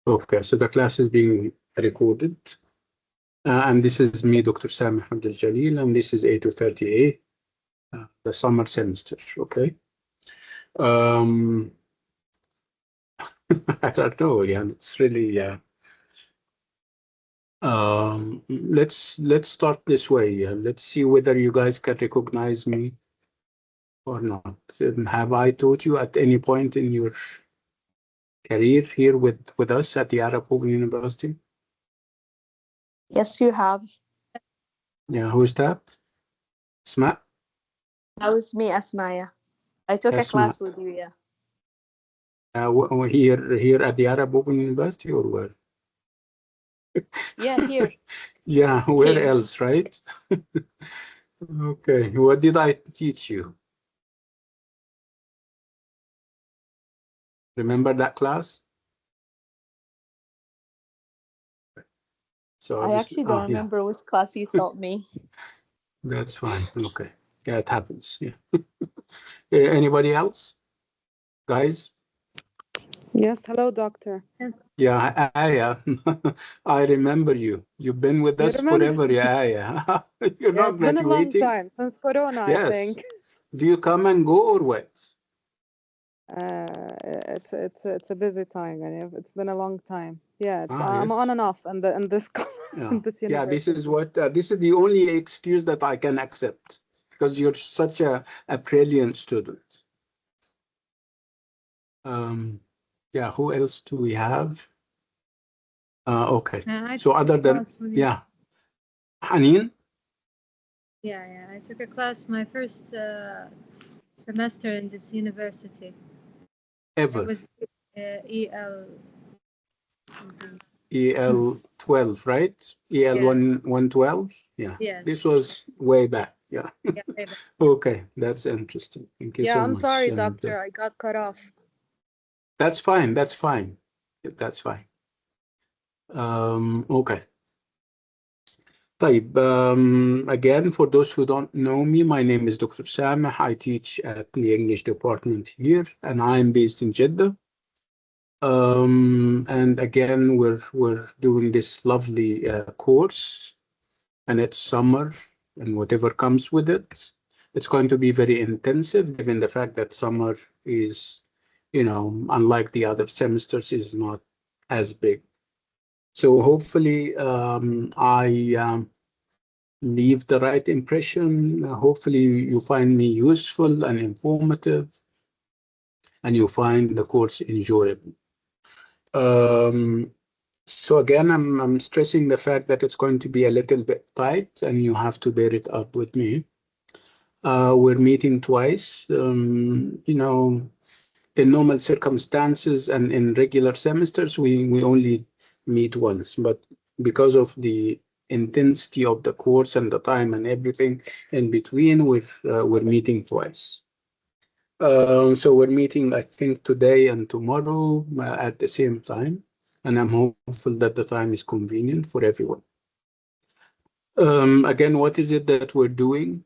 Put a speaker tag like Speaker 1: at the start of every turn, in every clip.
Speaker 1: Okay, so the class is being recorded. And this is me, Dr. Sami Abdel Jalil, and this is A230A, the summer semester, okay? I don't know, yeah, it's really, let's start this way. Let's see whether you guys can recognize me or not. Have I taught you at any point in your career here with us at the Arab Open University?
Speaker 2: Yes, you have.
Speaker 1: Yeah, who's that? Isma?
Speaker 2: That was me, Asmaya. I took a
Speaker 1: Asma.
Speaker 2: class with you, yeah.
Speaker 1: Here at the Arab Open University or where?
Speaker 2: Yeah, here.
Speaker 1: Yeah, where
Speaker 2: Here.
Speaker 1: else, right? Okay, what did I teach you? Remember that class? So
Speaker 2: I actually don't remember which class you taught me.
Speaker 1: That's fine. Okay. Yeah, it happens. Yeah. Anybody else? Guys?
Speaker 3: Yes, hello, doctor.
Speaker 1: Yeah, Aya. I remember you. You've been with us forever, yeah, Aya. You're
Speaker 3: Yeah,
Speaker 1: not
Speaker 3: it's been a long
Speaker 1: graduating?
Speaker 3: time, since Corona, I
Speaker 1: Yes.
Speaker 3: think.
Speaker 1: Do you come and go or what?
Speaker 3: It's a busy time, and it's been a long time. Yeah, I'm
Speaker 1: Yes.
Speaker 3: on and off in this
Speaker 1: Yeah.
Speaker 3: in this
Speaker 1: Yeah, this
Speaker 3: university.
Speaker 1: is what this is the only excuse that I can accept because you're such a brilliant student. Yeah, who else do we have? Okay. So other than Hanin?
Speaker 4: Yeah, I took a class my first semester in this university.
Speaker 1: Ever.
Speaker 4: It was EL something.
Speaker 1: EL 12, right? EL 112? Yeah.
Speaker 4: Yeah.
Speaker 1: This was way back. Yeah.
Speaker 4: Yeah, way back.
Speaker 1: Okay, that's interesting. Thank you so
Speaker 3: I'm
Speaker 1: much.
Speaker 3: sorry,
Speaker 1: And,
Speaker 3: doctor, I got cut off.
Speaker 1: that's fine. That's fine. That's fine. Okay. طيب, again, for those who don't know me, my name is Dr. Sameh. I teach at the English department here, and I'm based in Jeddah. And again, we're doing this lovely course, and it's summer, and whatever comes with it, it's going to be very intensive, given the fact that summer is, unlike the other semesters, is not as big. So hopefully, I leave the right impression. Hopefully, you find me useful and informative, and you find the course enjoyable. So again, I'm stressing the fact that it's going to be a little bit tight, and you have to bear it up with me. We're meeting twice. In normal circumstances and in regular semesters, we only meet once. But because of the intensity of the course and the time and everything in between, we're meeting twice. So we're meeting, I think, today and tomorrow at the same time, and I'm hopeful that the time is convenient for everyone. Again, what is it that we're doing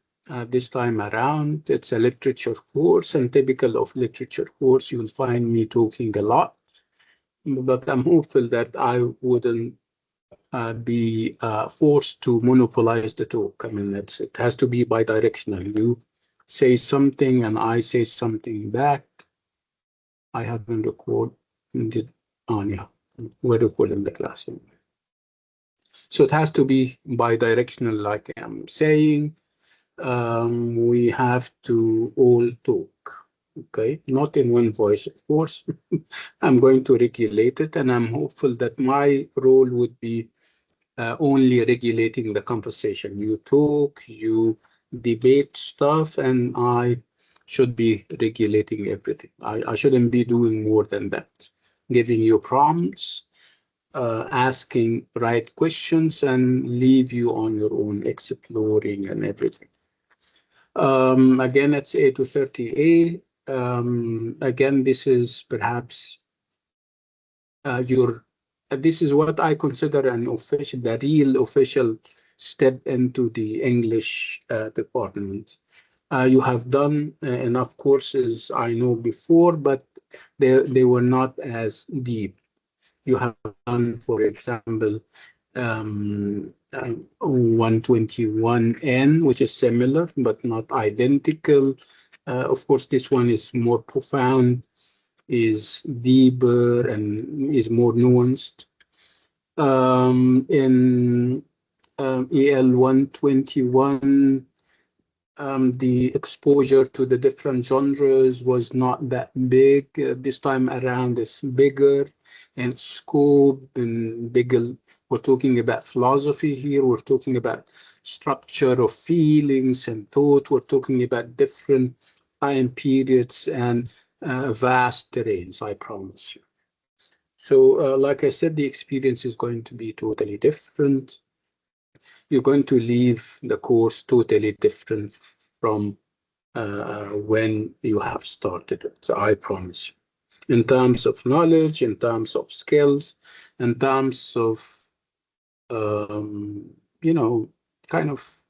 Speaker 1: this time around? It's a literature course, and typical of literature course, you'll find me talking a lot, but I'm hopeful that I wouldn't be forced to monopolize the talk. I mean, it has to be bi-directional. You say something and I say something back. I haven't recorded it on, yeah, we're recording the class. So it has to be bi-directional, like I'm saying. We have to all talk, okay? Not in one voice, of course. I'm going to regulate it, and I'm hopeful that my role would be only regulating the conversation. You talk, you debate stuff, and I should be regulating everything. I shouldn't be doing more than that. Giving you prompts, asking right questions, and leave you on your own exploring and everything. Again, it's A230A. Again, this is perhaps this is what I consider the real official step into the English department. You have done enough courses, I know, before, but they were not as deep. You have done, for example, 121N, which is similar but not identical. Of course, this one is more profound, is deeper, and is more nuanced. In EL 121, the exposure to the different genres was not that big. This time around, it's bigger and scope and bigger. We're talking about philosophy here. We're talking about structure of feelings and thought. We're talking about different time periods and vast terrains, I promise you. So, like I said, the experience is going to be totally different. You're going to leave the course totally different from when you have started it. So I promise you. In terms of knowledge, in terms of skills, in terms of, you know, kind of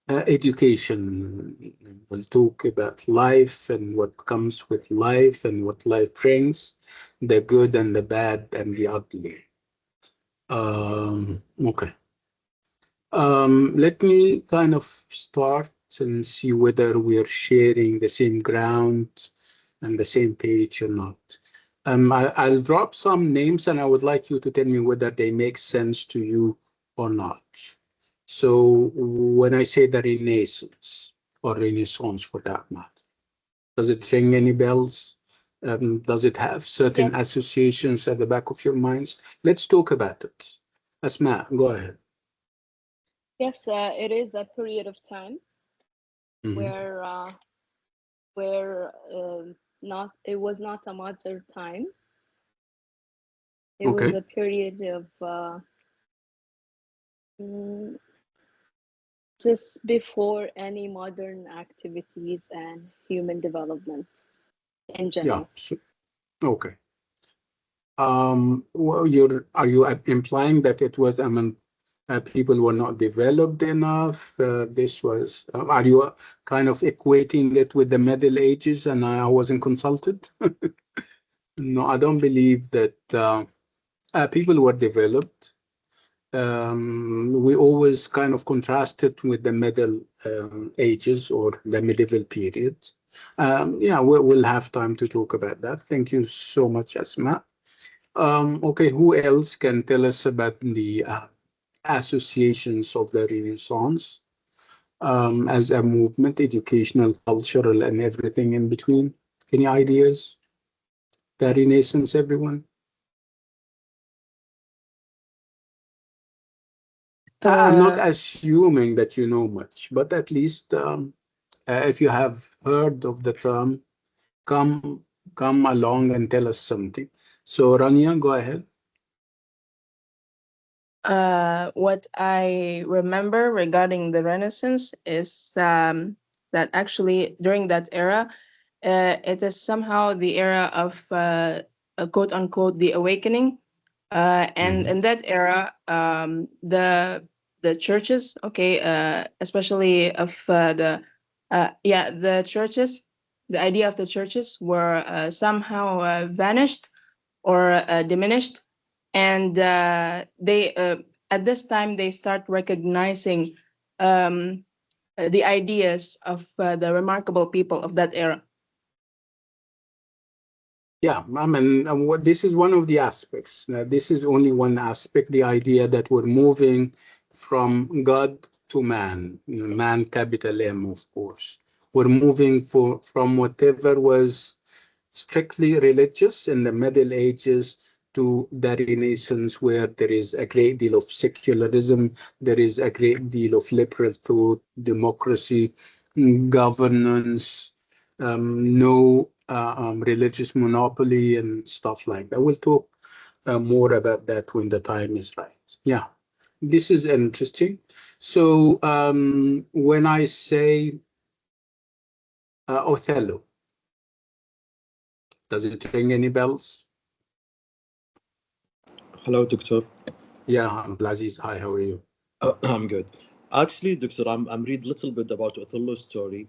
Speaker 1: education. We'll talk about life and what comes with life and what life brings, the good and the bad and the ugly. Okay. Let me kind of start and see whether we are sharing the same ground and the same page or not. I'll drop some names and I would like you to tell me whether they make sense to you or not. So when I say the Renaissance or Renaissance for that matter, does it ring any bells? Does it have certain
Speaker 2: Yes.
Speaker 1: associations at the back of your minds? Let's talk about it. Asma, go ahead.
Speaker 2: Yes, it is a period of time
Speaker 1: Mhm.
Speaker 2: where not it was not a modern time. It was
Speaker 1: Okay.
Speaker 2: a period of mm, just before any modern activities and human development in
Speaker 1: Yeah.
Speaker 2: general.
Speaker 1: So, okay. Well, are you implying that it was, I mean, people were not developed enough? This was, are you kind of equating it with the Middle Ages and I wasn't consulted? No, I don't believe that people were developed. We always kind of contrast it with the Middle Ages or the medieval period. Yeah, we'll have time to talk about that. Thank you so much, Asma. Okay, who else can tell us about the associations of the Renaissance as a movement, educational, cultural, and everything in between? Any ideas? The Renaissance, everyone? I'm not
Speaker 3: Uh,
Speaker 1: assuming that you know much, but at least if you have heard of the term, come come along and tell us something. So, Rania, go ahead.
Speaker 5: What I remember regarding the Renaissance is that actually during that era, it is somehow the era of quote unquote the awakening. And
Speaker 1: Mhm.
Speaker 5: in that era, the churches, okay, especially of the churches, the idea of the churches were somehow vanished or diminished, and they at this time they start recognizing um, the ideas of the remarkable people of that era.
Speaker 1: Yeah, I mean, this is one of the aspects. This is only one aspect, the idea that we're moving from God to man, man, capital M, of course. We're moving from whatever was strictly religious in the Middle Ages to the Renaissance, where there is a great deal of secularism, there is a great deal of liberal thought, democracy, governance, no religious monopoly, and stuff like that. We'll talk more about that when the time is right. Yeah, this is interesting. So when I say Othello, does it ring any bells?
Speaker 6: Hello, Doctor.
Speaker 1: Yeah, I'm Blaziz. Hi, how are you?
Speaker 6: I'm good. Actually, Doctor, I'm read little bit about Othello's story,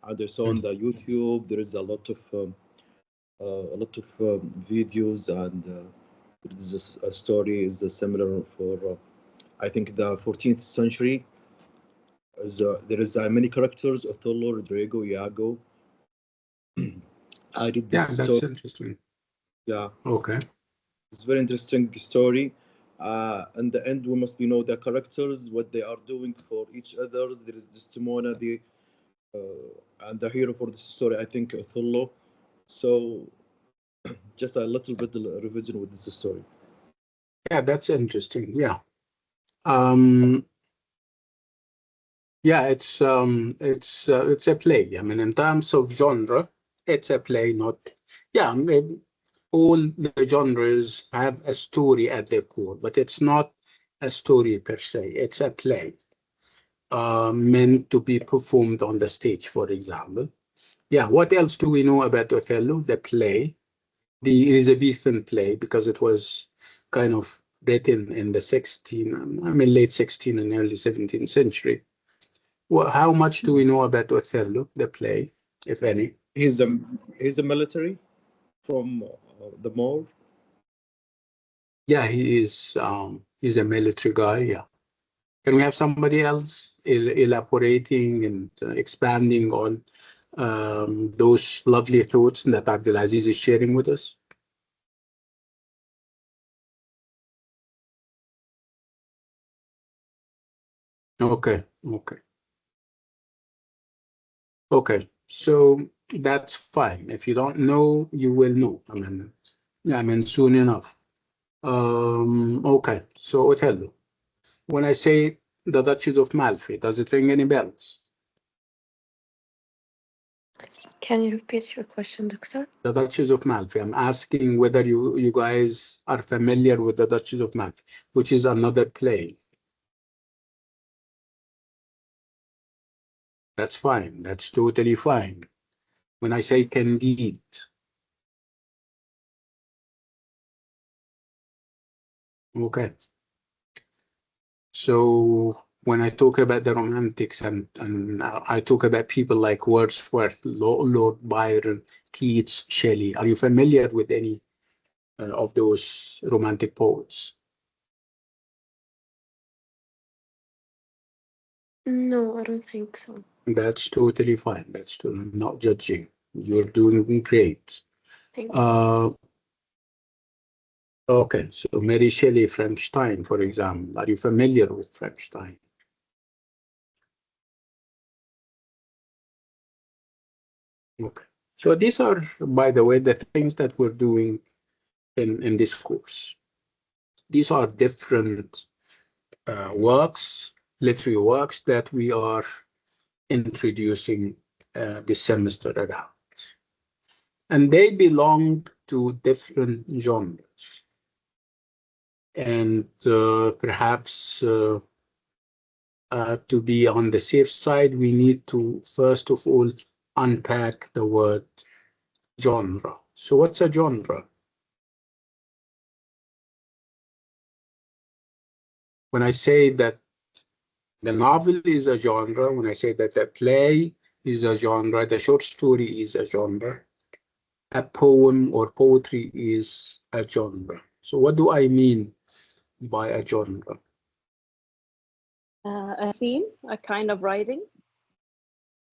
Speaker 6: and I saw on
Speaker 1: Mm.
Speaker 6: the YouTube there is a lot of a lot of videos, and there is a story is similar for I think the 14th century. There is many characters: Othello, Rodrigo, Iago. I read this
Speaker 1: Yeah,
Speaker 6: story.
Speaker 1: that's interesting.
Speaker 6: Yeah,
Speaker 1: Okay.
Speaker 6: it's very interesting story. In the end, we must know the characters, what they are doing for each other. There is Desdemona, and the hero for this story, I think Othello. So just a little bit revision with this story.
Speaker 1: Yeah, that's interesting. Yeah. Um, yeah, it's a play. I mean, in terms of genre, it's a play, not yeah, maybe all the genres have a story at their core, but it's not a story per se. It's a play meant to be performed on the stage, for example. Yeah, what else do we know about Othello, the play? The Elizabethan play, because it was kind of written in the late 16th and early 17th century. Well, how much do we know about Othello, the play, if any?
Speaker 6: He's a military from the Moor.
Speaker 1: Yeah, he's a military guy. Yeah. Can we have somebody else elaborating and expanding on those lovely thoughts that Abdulaziz is sharing with us? Okay, okay, okay. So that's fine. If you don't know, you will know. I mean, soon enough. Okay. So Othello. When I say the Duchess of Malfi, does it ring any bells?
Speaker 7: Can you repeat your question, Doctor?
Speaker 1: The Duchess of Malfi. I'm asking whether you guys are familiar with the Duchess of Malfi, which is another play. That's fine. That's totally fine. When I say Candide, okay. So when I talk about the Romantics and I talk about people like Wordsworth, Lord Byron, Keats, Shelley, are you familiar with any of those Romantic poets?
Speaker 7: No, I don't think so.
Speaker 1: That's totally fine. That's totally not judging. You're doing great.
Speaker 7: Thank you.
Speaker 1: Okay, so Mary Shelley, Frankenstein, for example. Are you familiar with Frankenstein? Okay. So these are, by the way, the things that we're doing in this course. These are different works, literary works that we are introducing this semester around. And they belong to different genres. And perhaps to be on the safe side, we need to first of all unpack the word genre. So what's a genre? When I say that the novel is a genre, when I say that the play is a genre, the short story is a genre, a poem or poetry is a genre. So what do I mean by a genre?
Speaker 2: A theme, a kind of writing.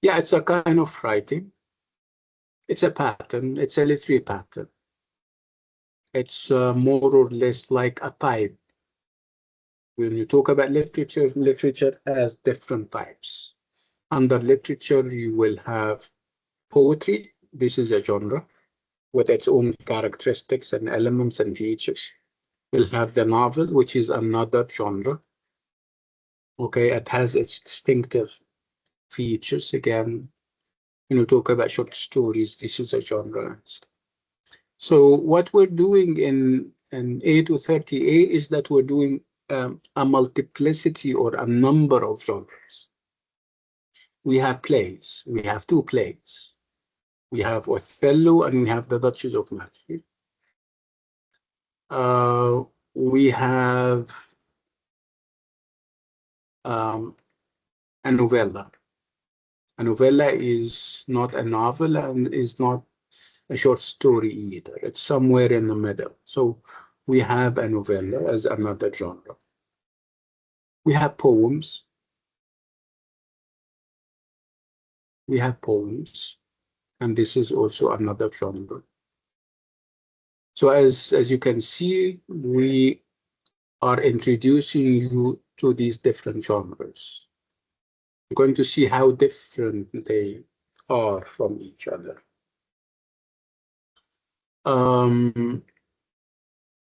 Speaker 1: Yeah, it's a kind of writing. It's a pattern. It's a literary pattern. It's more or less like a type. When you talk about literature, literature has different types. Under literature, you will have poetry. This is a genre with its own characteristics and elements and features. We'll have the novel, which is another genre. Okay, it has its distinctive features. Again, when you talk about short stories, this is a genre. So what we're doing in A230A is that we're doing a multiplicity or a number of genres. We have plays. We have two plays. We have Othello and we have the Duchess of Malfi. We have a novella. A novella is not a novel and is not a short story either. It's somewhere in the middle. So we have a novella as another genre. We have poems. We have poems, and this is also another genre. So as you can see, we are introducing you to these different genres. You're going to see how different they are from each other.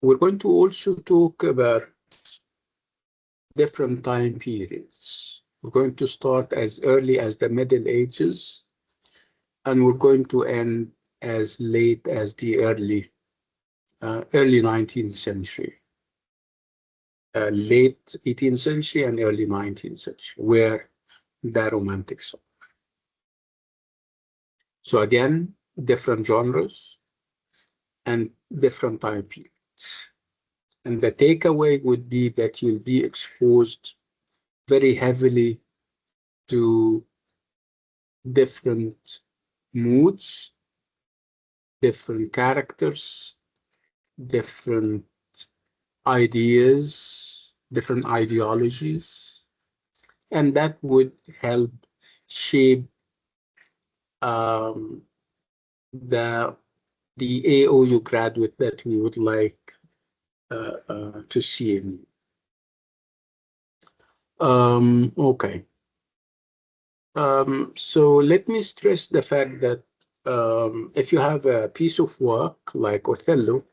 Speaker 1: We're going to also talk about different time periods. We're going to start as early as the Middle Ages, and we're going to end as late as the early 19th century, late 18th century and early 19th century, where the Romantics are. So again, different genres and different time periods. And the takeaway would be that you'll be exposed very heavily to different moods, different characters, different ideas, different ideologies, and that would help shape um, the AOU graduate that we would like to see in. Okay. So let me stress the fact that if you have a piece of work like Othello,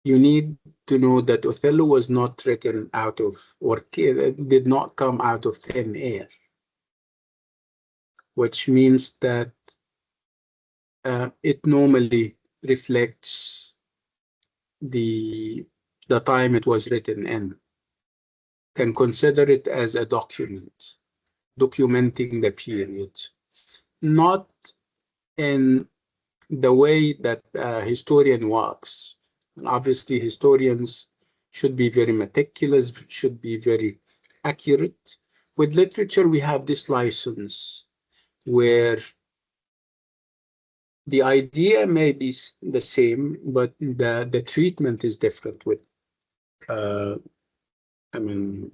Speaker 1: you need to know that Othello was not written out of, or did not come out of thin air, which means that it normally reflects the time it was written in. Can consider it as a document, documenting the period, not in the way that a historian works. And obviously, historians should be very meticulous, should be very accurate. With literature, we have this license where the idea may be the same, but the treatment is different with, I mean,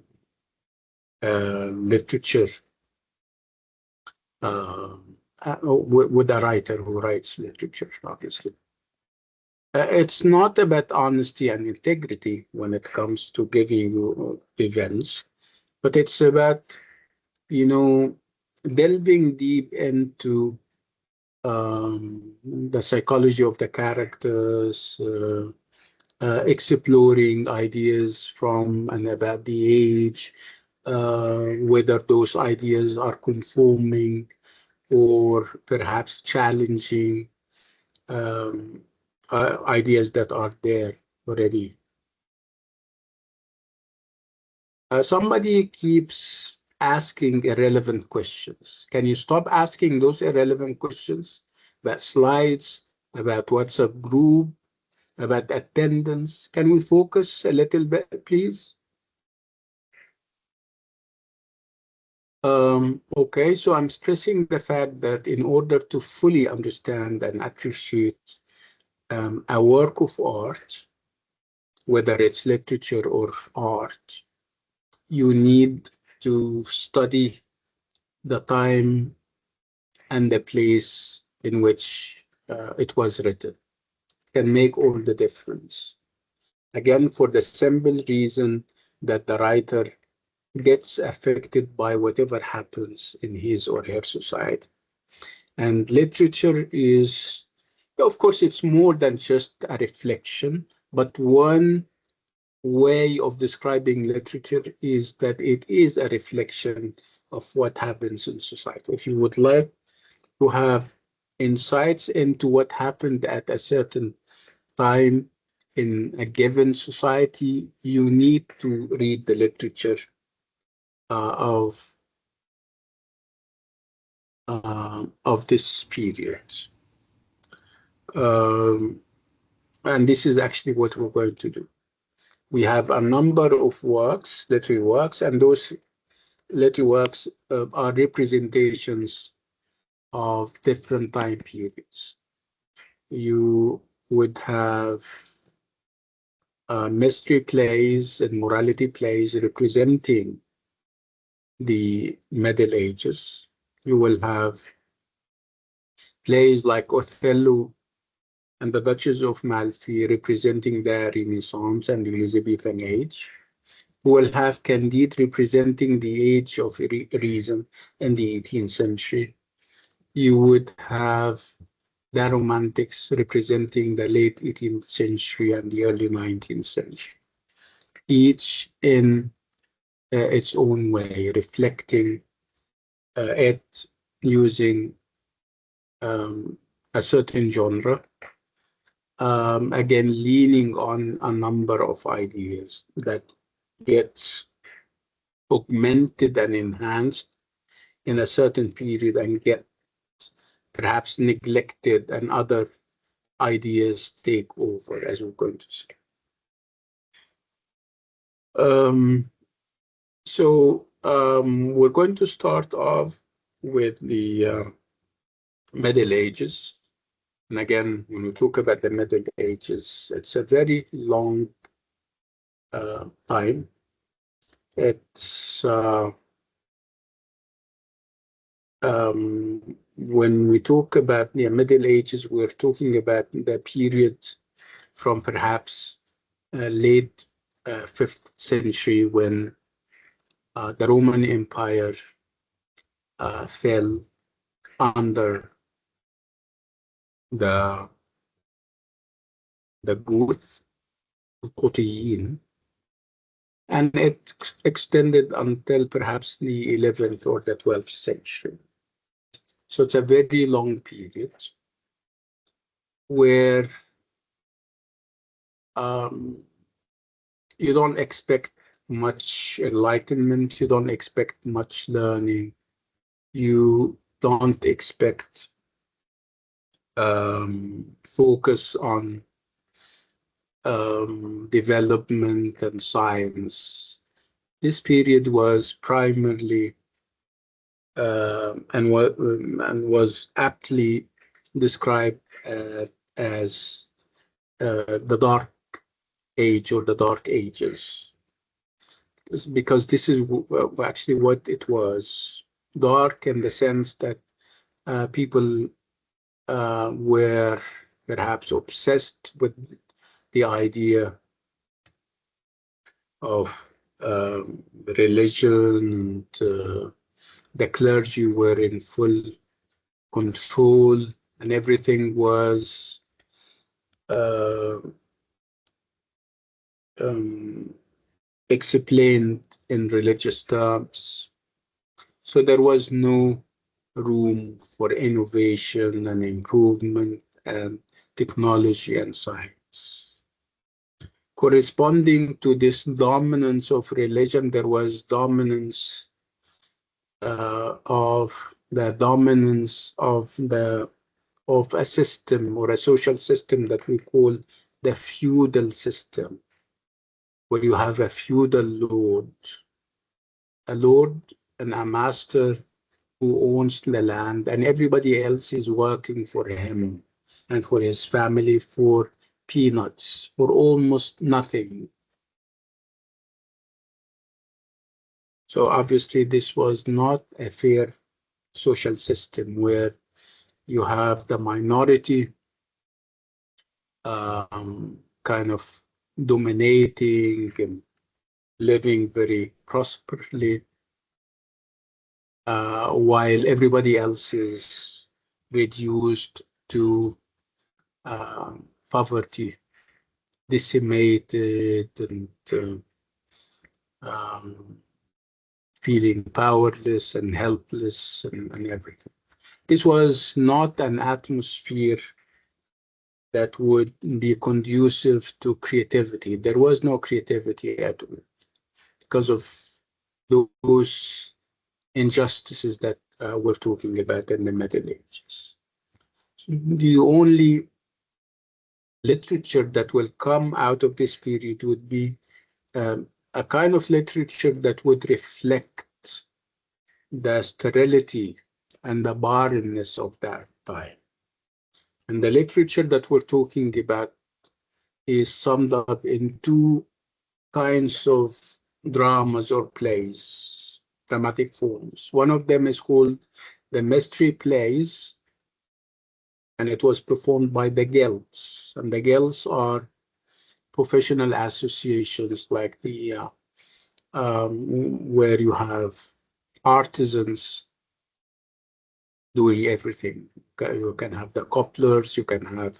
Speaker 1: literature, with a writer who writes literature, obviously. It's not about honesty and integrity when it comes to giving you events, but it's about, delving deep into the psychology of the characters, exploring ideas from and about the age, whether those ideas are conforming or perhaps challenging ideas that are there already. Somebody keeps asking irrelevant questions. Can you stop asking those irrelevant questions about slides, about WhatsApp group, about attendance? Can we focus a little bit, please? Okay, so I'm stressing the fact that in order to fully understand and appreciate a work of art, whether it's literature or art, you need to study the time and the place in which it was written. Can make all the difference. Again, for the simple reason that the writer gets affected by whatever happens in his or her society. And literature is, of course, it's more than just a reflection, but one way of describing literature is that it is a reflection of what happens in society. If you would like to have insights into what happened at a certain time in a given society, you need to read the literature of this period. Um, and this is actually what we're going to do. We have a number of works, literary works, and those literary works are representations of different time periods. you would have mystery plays and morality plays representing the Middle Ages. You will have plays like Othello and the Duchess of Malfi representing the Renaissance and the Elizabethan age. You will have Candide representing the age of reason in the 18th century. You would have the Romantics representing the late 18th century and the early 19th century, each in its own way, reflecting it using a certain genre, again, leaning on a number of ideas that gets augmented and enhanced in a certain period and get perhaps neglected and other ideas take over, as we're going to see. We're going to start off with the Middle Ages. And again, when we talk about the Middle Ages, it's a very long time. It's when we talk about the Middle Ages, we're talking about the period from perhaps late 5th century when the Roman Empire fell under the Goth, Qutiyyin, and it extended until perhaps the 11th or the 12th century. So it's a very long period where you don't expect much enlightenment, you don't expect much learning, you don't expect focus on development and science. This period was primarily and was aptly described as the Dark Age or the Dark Ages, because this is actually what it was. Dark in the sense that people were perhaps obsessed with the idea of religion, and the clergy were in full control, and everything was explained in religious terms. So there was no room for innovation and improvement and technology and science. Corresponding to this dominance of religion, there was dominance of a system or a social system that we call the feudal system, where you have a feudal lord and a master who owns the land, and everybody else is working for him and for his family for peanuts, for almost nothing. So obviously this was not a fair social system where you have the minority kind of dominating and living very prosperously, while everybody else is reduced to poverty, decimated, and feeling powerless and helpless and everything. This was not an atmosphere that would be conducive to creativity. There was no creativity at all because of those injustices that we're talking about in the Middle Ages. So the only literature that will come out of this period would be a kind of literature that would reflect the sterility and the barrenness of that time. And the literature that we're talking about is summed up in two kinds of dramas or plays, dramatic forms. One of them is called the mystery plays, and it was performed by the guilds. And the guilds are professional associations like the where you have artisans doing everything. You can have the cobblers, you can have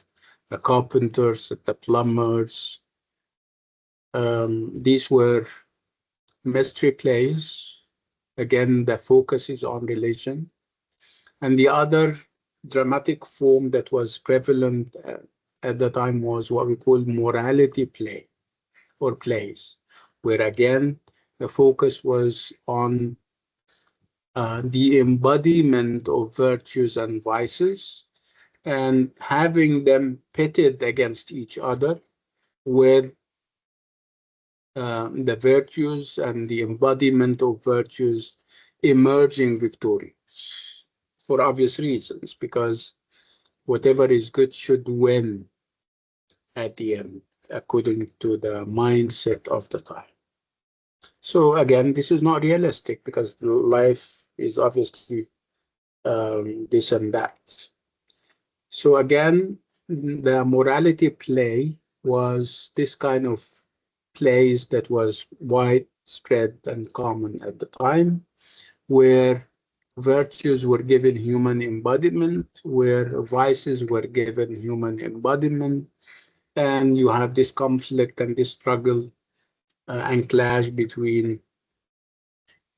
Speaker 1: the carpenters, the plumbers. These were mystery plays. Again, the focus is on religion. And the other dramatic form that was prevalent at the time was what we call morality play or plays, where again, the focus was on the embodiment of virtues and vices and having them pitted against each other with the virtues and the embodiment of virtues emerging victorious for obvious reasons, because whatever is good should win at the end, according to the mindset of the time. So again, this is not realistic because life is obviously this and that. So again, the morality play was this kind of plays that was widespread and common at the time, where virtues were given human embodiment, where vices were given human embodiment, and you have this conflict and this struggle and clash between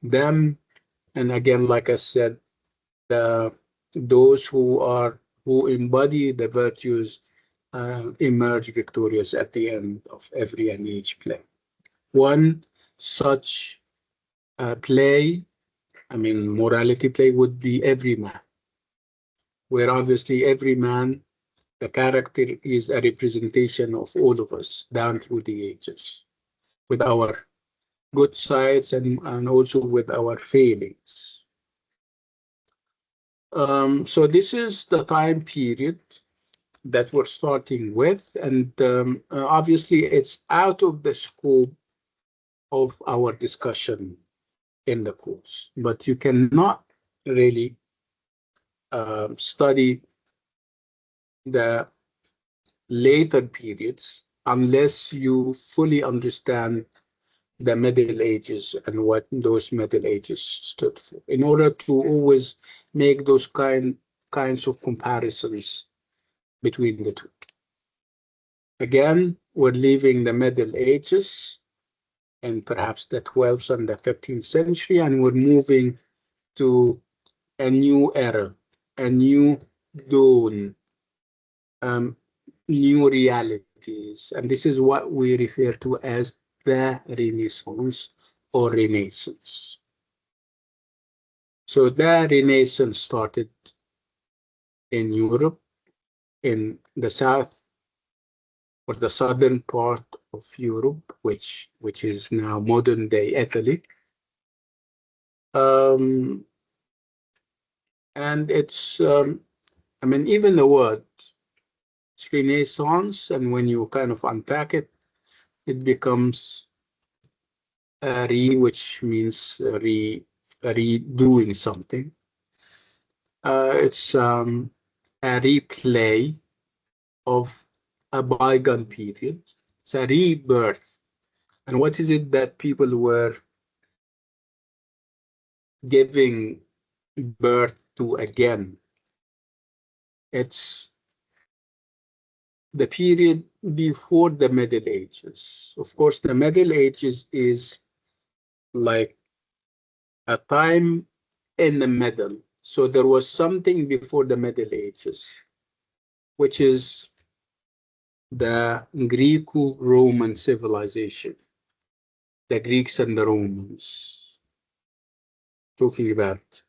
Speaker 1: them. And again, like I said, those who embody the virtues emerge victorious at the end of every and each play. One such play, I mean, morality play would be Every Man, where obviously every man, the character is a representation of all of us down through the ages, with our good sides and also with our failings. So this is the time period that we're starting with, and obviously it's out of the scope of our discussion in the course, but you cannot really study the later periods unless you fully understand the Middle Ages and what those Middle Ages stood for, in order to always make those kinds of comparisons between the two. Again, we're leaving the Middle Ages and perhaps the 12th and the 13th century, and we're moving to a new era, a new dawn, um, new realities. And this is what we refer to as the Renaissance or Renaissance. So the Renaissance started in Europe, in the south or the southern part of Europe, which is now modern day Italy. And it's, I mean, even the word, it's Renaissance, and when you kind of unpack it, it becomes which means redoing something. It's a replay of a bygone period. It's a rebirth. And what is it that people were giving birth to again? It's the period before the Middle Ages. Of course, the Middle Ages is like a time in the middle. So there was something before the Middle Ages, which is the Greco-Roman civilization, the Greeks and the Romans, talking about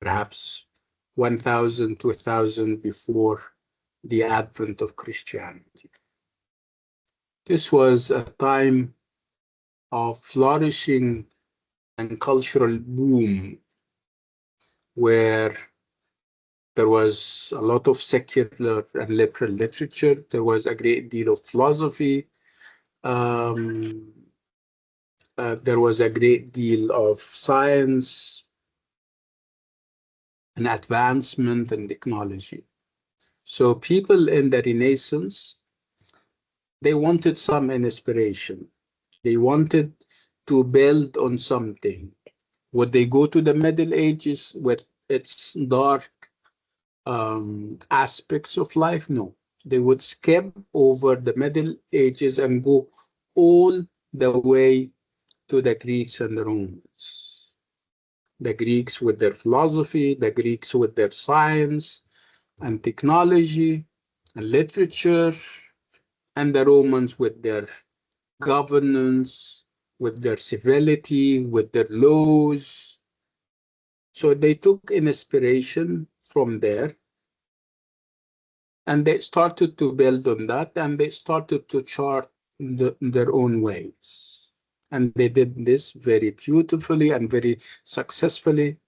Speaker 1: perhaps 1000 to 1000 before the advent of Christianity. This was a time of flourishing and cultural boom where There was a lot of secular and liberal literature. There was a great deal of philosophy. Um, there was a great deal of science and advancement and technology. So people in the Renaissance, they wanted some inspiration. They wanted to build on something. Would they go to the Middle Ages with its dark aspects of life? No. They would skip over the Middle Ages and go all the way to the Greeks and the Romans. The Greeks with their philosophy, the Greeks with their science and technology and literature, and the Romans with their governance, with their civility, with their laws. So they took inspiration from there and they started to build on that and they started to chart their own ways. And they did this very beautifully and very successfully.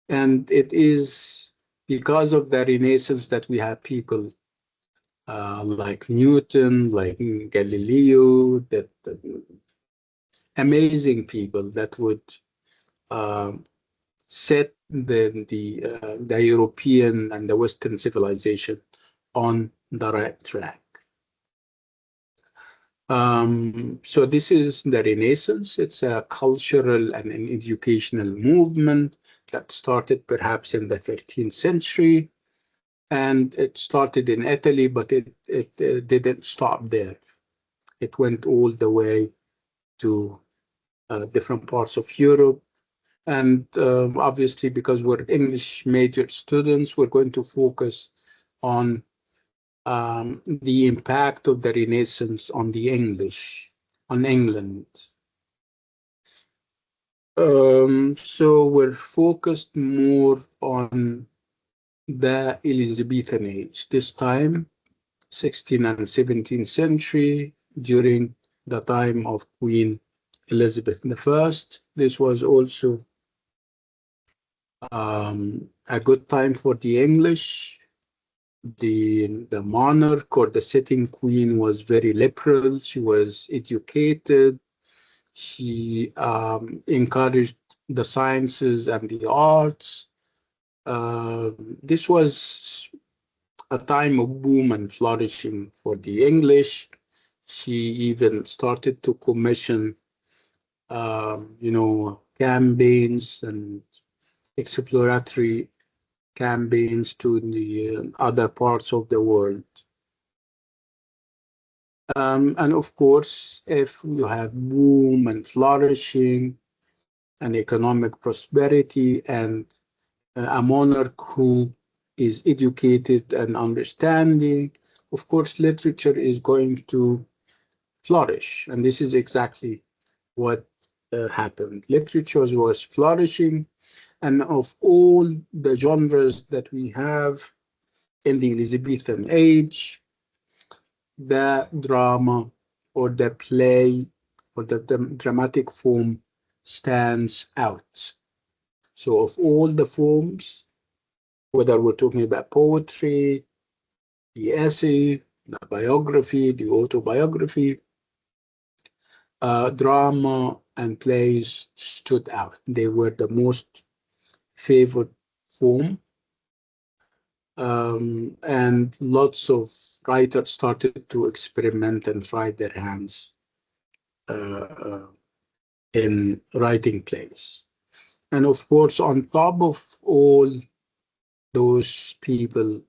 Speaker 1: And it is because of the Renaissance that we have people like Newton, like Galileo, that amazing people that would um, set the European and the Western civilization on the right track. So this is the Renaissance. It's a cultural and an educational movement that started perhaps in the 13th century. And it started in Italy, but it didn't stop there. It went all the way to different parts of Europe. And obviously, because we're English major students, we're going to focus on the impact of the Renaissance on the English, on England. So we're focused more on the Elizabethan age, this time 16th and 17th century, during the time of Queen Elizabeth I. This was also a good time for the English. The monarch or the sitting queen was very liberal. She was educated. She encouraged the sciences and the arts. This was a time of boom and flourishing for the English. She even started to commission, campaigns and exploratory campaigns to the other parts of the world. And of course, if you have boom and flourishing and economic prosperity and a monarch who is educated and understanding, of course, literature is going to flourish. And this is exactly what happened. Literature was flourishing, and of all the genres that we have in the Elizabethan age, the drama or the play or the dramatic form stands out. So of all the forms, whether we're talking about poetry, the essay, the biography, the autobiography, drama and plays stood out. They were the most favored form. And lots of writers started to experiment and try their hands uh, in writing plays. And of course, on top of all those people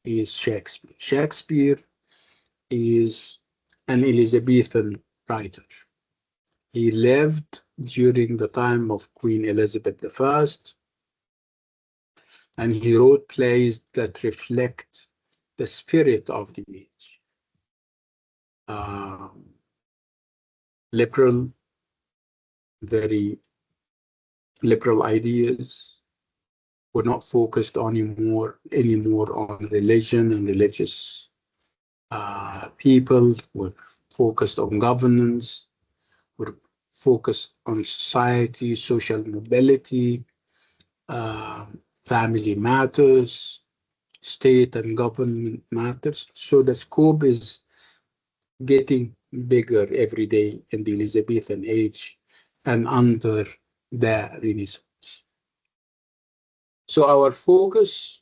Speaker 1: is Shakespeare. Shakespeare is an Elizabethan writer. He lived during the time of Queen Elizabeth I, and he wrote plays that reflect the spirit of the age. Liberal, very liberal ideas were not focused anymore on religion and religious people, were focused on governance, were focused on society, social mobility, family matters, state and government matters. So the scope is getting bigger every day in the Elizabethan age and under the Renaissance. So our focus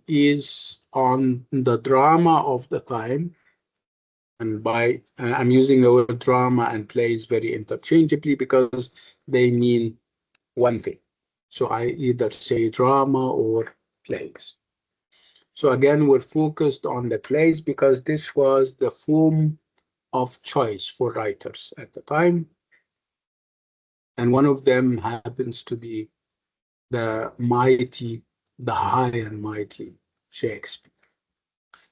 Speaker 1: is on the drama of the time. And by I'm using the word drama and plays very interchangeably because they mean one thing. So I either say drama or plays. So again, we're focused on the plays because this was the form of choice for writers at the time. And one of them happens to be the mighty, the high and mighty Shakespeare.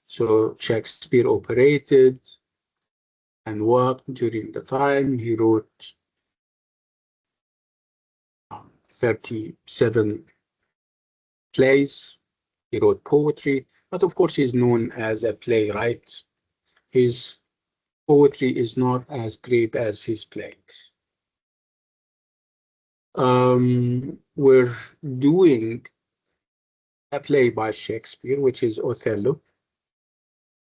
Speaker 1: So Shakespeare operated and worked during the time. He wrote 37 plays. He wrote poetry, but of course he's known as a playwright. His poetry is not as great as his plays. We're doing a play by Shakespeare, which is Othello.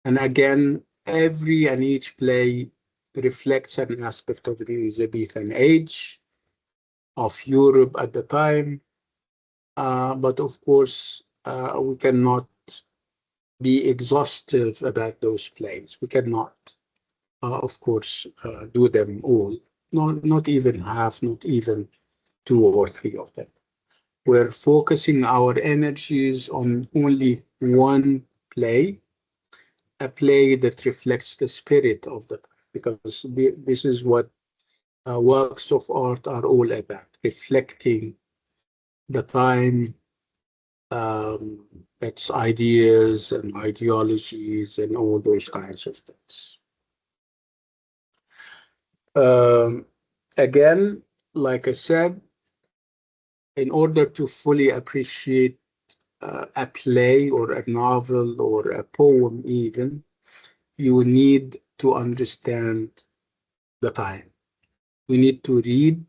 Speaker 1: And again, every and each play reflects an aspect of the Elizabethan age of Europe at the time. But of course, we cannot be exhaustive about those plays. We cannot, of course, do them all. Not even half, not even 2 or 3 of them. We're focusing our energies on only one play, a play that reflects the spirit of the time, because this is what works of art are all about, reflecting the time, its ideas and ideologies and all those kinds of things. Again, like I said, in order to fully appreciate a play or a novel or a poem even, you need to understand the time. We need to read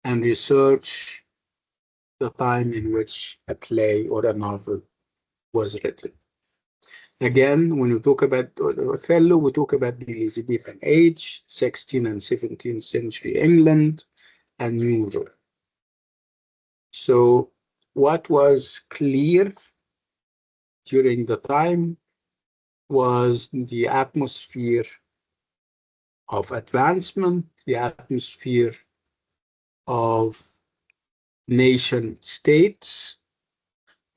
Speaker 1: and research the time in which a play or a novel was written. Again, when we talk about Othello, we talk about the Elizabethan age, 16th and 17th century England and Europe. So what was clear during the time was the atmosphere of advancement, the atmosphere of nation states.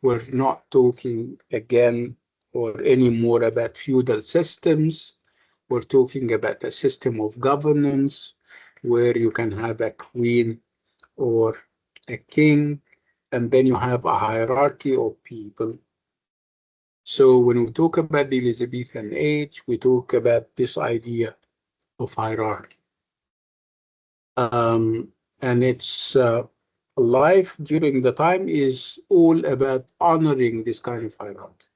Speaker 1: We're not talking again or anymore about feudal systems. We're talking about a system of governance where you can have a queen or a king, and then you have a hierarchy of people. So when we talk about the Elizabethan age, we talk about this idea of hierarchy. And its life during the time is all about honoring this kind of hierarchy.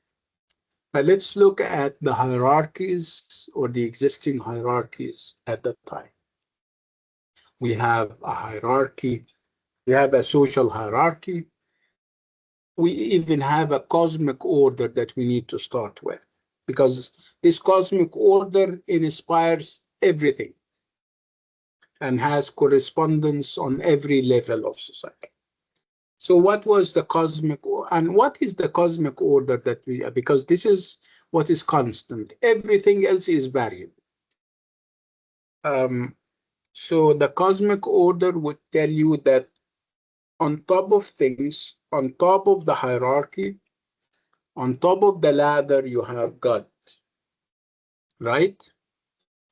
Speaker 1: But let's look at the hierarchies or the existing hierarchies at that time. We have a hierarchy, we have a social hierarchy, we even have a cosmic order that we need to start with, because this cosmic order inspires everything and has correspondence on every level of society. So what was the cosmic, and what is the cosmic order that we, because this is what is constant, everything else is variable. So the cosmic order would tell you that on top of things, on top of the hierarchy, on top of the ladder, you have God, right?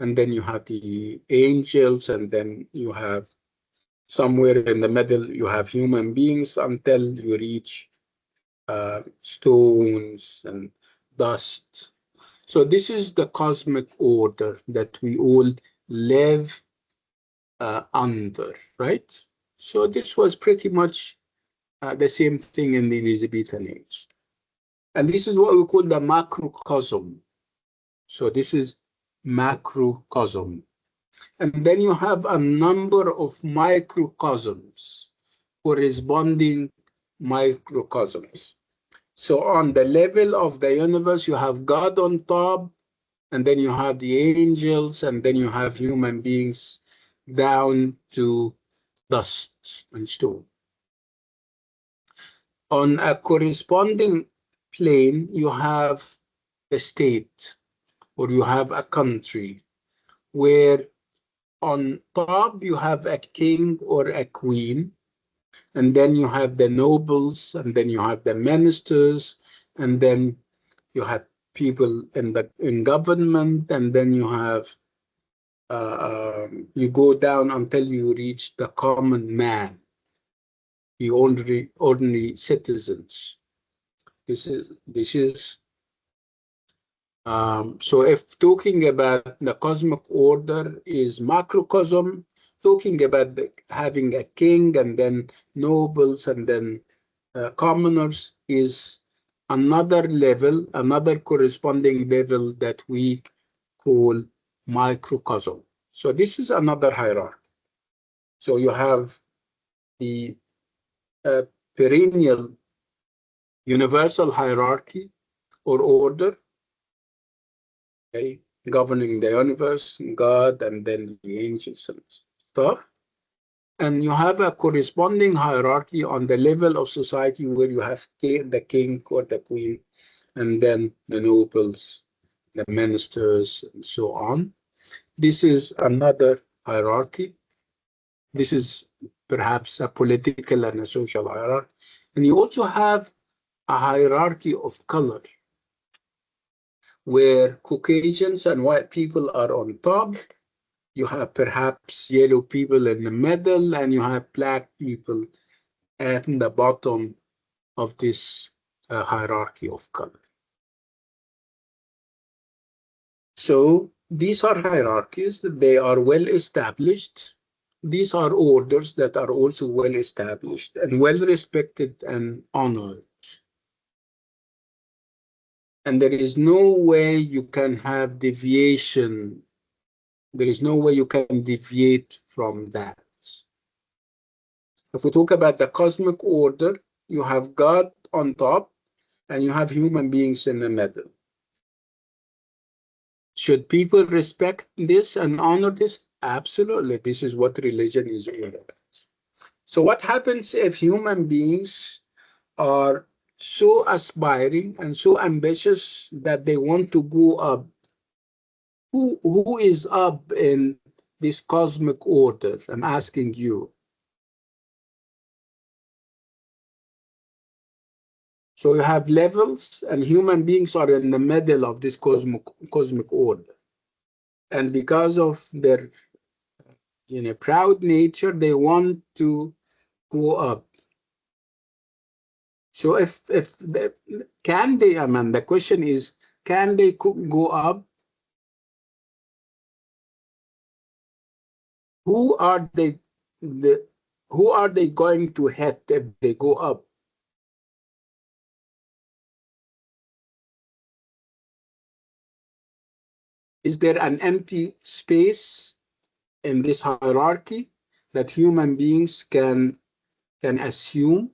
Speaker 1: And then you have the angels, and then you have somewhere in the middle, you have human beings until you reach stones and dust. So this is the cosmic order that we all live under, right? So this was pretty much the same thing in the Elizabethan age. And this is what we call the macrocosm. So this is macrocosm. And then you have a number of microcosms. corresponding microcosms. So on the level of the universe, you have God on top, and then you have the angels, and then you have human beings down to dust and stone. On a corresponding plane, you have a state, or you have a country, where on top you have a king or a queen, and then you have the nobles, and then you have the ministers, and then you have people in government, and then you have you go down until you reach the common man, the ordinary citizens. This is so if talking about the cosmic order is macrocosm, talking about having a king and then nobles and then commoners is another level, another corresponding level that we call microcosm. So this is another hierarchy. So you have the uh, perennial universal hierarchy or order, okay, governing the universe, God, and then the angels and stuff. And you have a corresponding hierarchy on the level of society where you have the king or the queen, and then the nobles, the ministers, and so on. This is another hierarchy. This is perhaps a political and a social hierarchy. And you also have a hierarchy of color, where Caucasians and white people are on top. You have perhaps yellow people in the middle, and you have black people at the bottom of this hierarchy of color. So these are hierarchies, they are well established. These are orders that are also well established and well respected and honored. And there is no way you can have deviation. There is no way you can deviate from that. If we talk about the cosmic order, you have God on top and you have human beings in the middle. Should people respect this and honor this? Absolutely. This is what religion is all about. So what happens if human beings are so aspiring and so ambitious that they want to go up? Who is up in this cosmic order? I'm asking you. So you have levels, and human beings are in the middle of this cosmic order. And because of their proud nature, they want to go up. So can they, I mean, the question is, can they go up? Who are they, who are they going to hit if they go up? Is there an empty space in this hierarchy that human beings can assume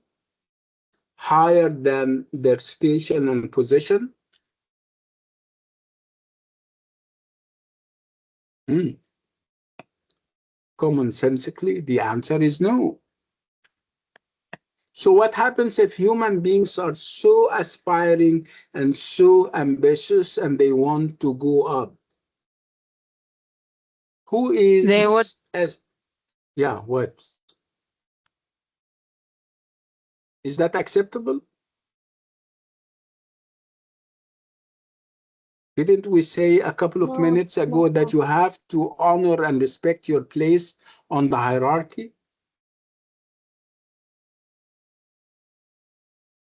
Speaker 1: higher than their station and position? Commonsensically, the answer is no. So what happens if human beings are so aspiring and so ambitious and they want to go up? Who is
Speaker 5: They would
Speaker 1: as yeah, what? Is that acceptable? Didn't we say a couple of
Speaker 2: No,
Speaker 1: minutes ago
Speaker 2: no,
Speaker 1: that you have to honor and respect your place on the hierarchy?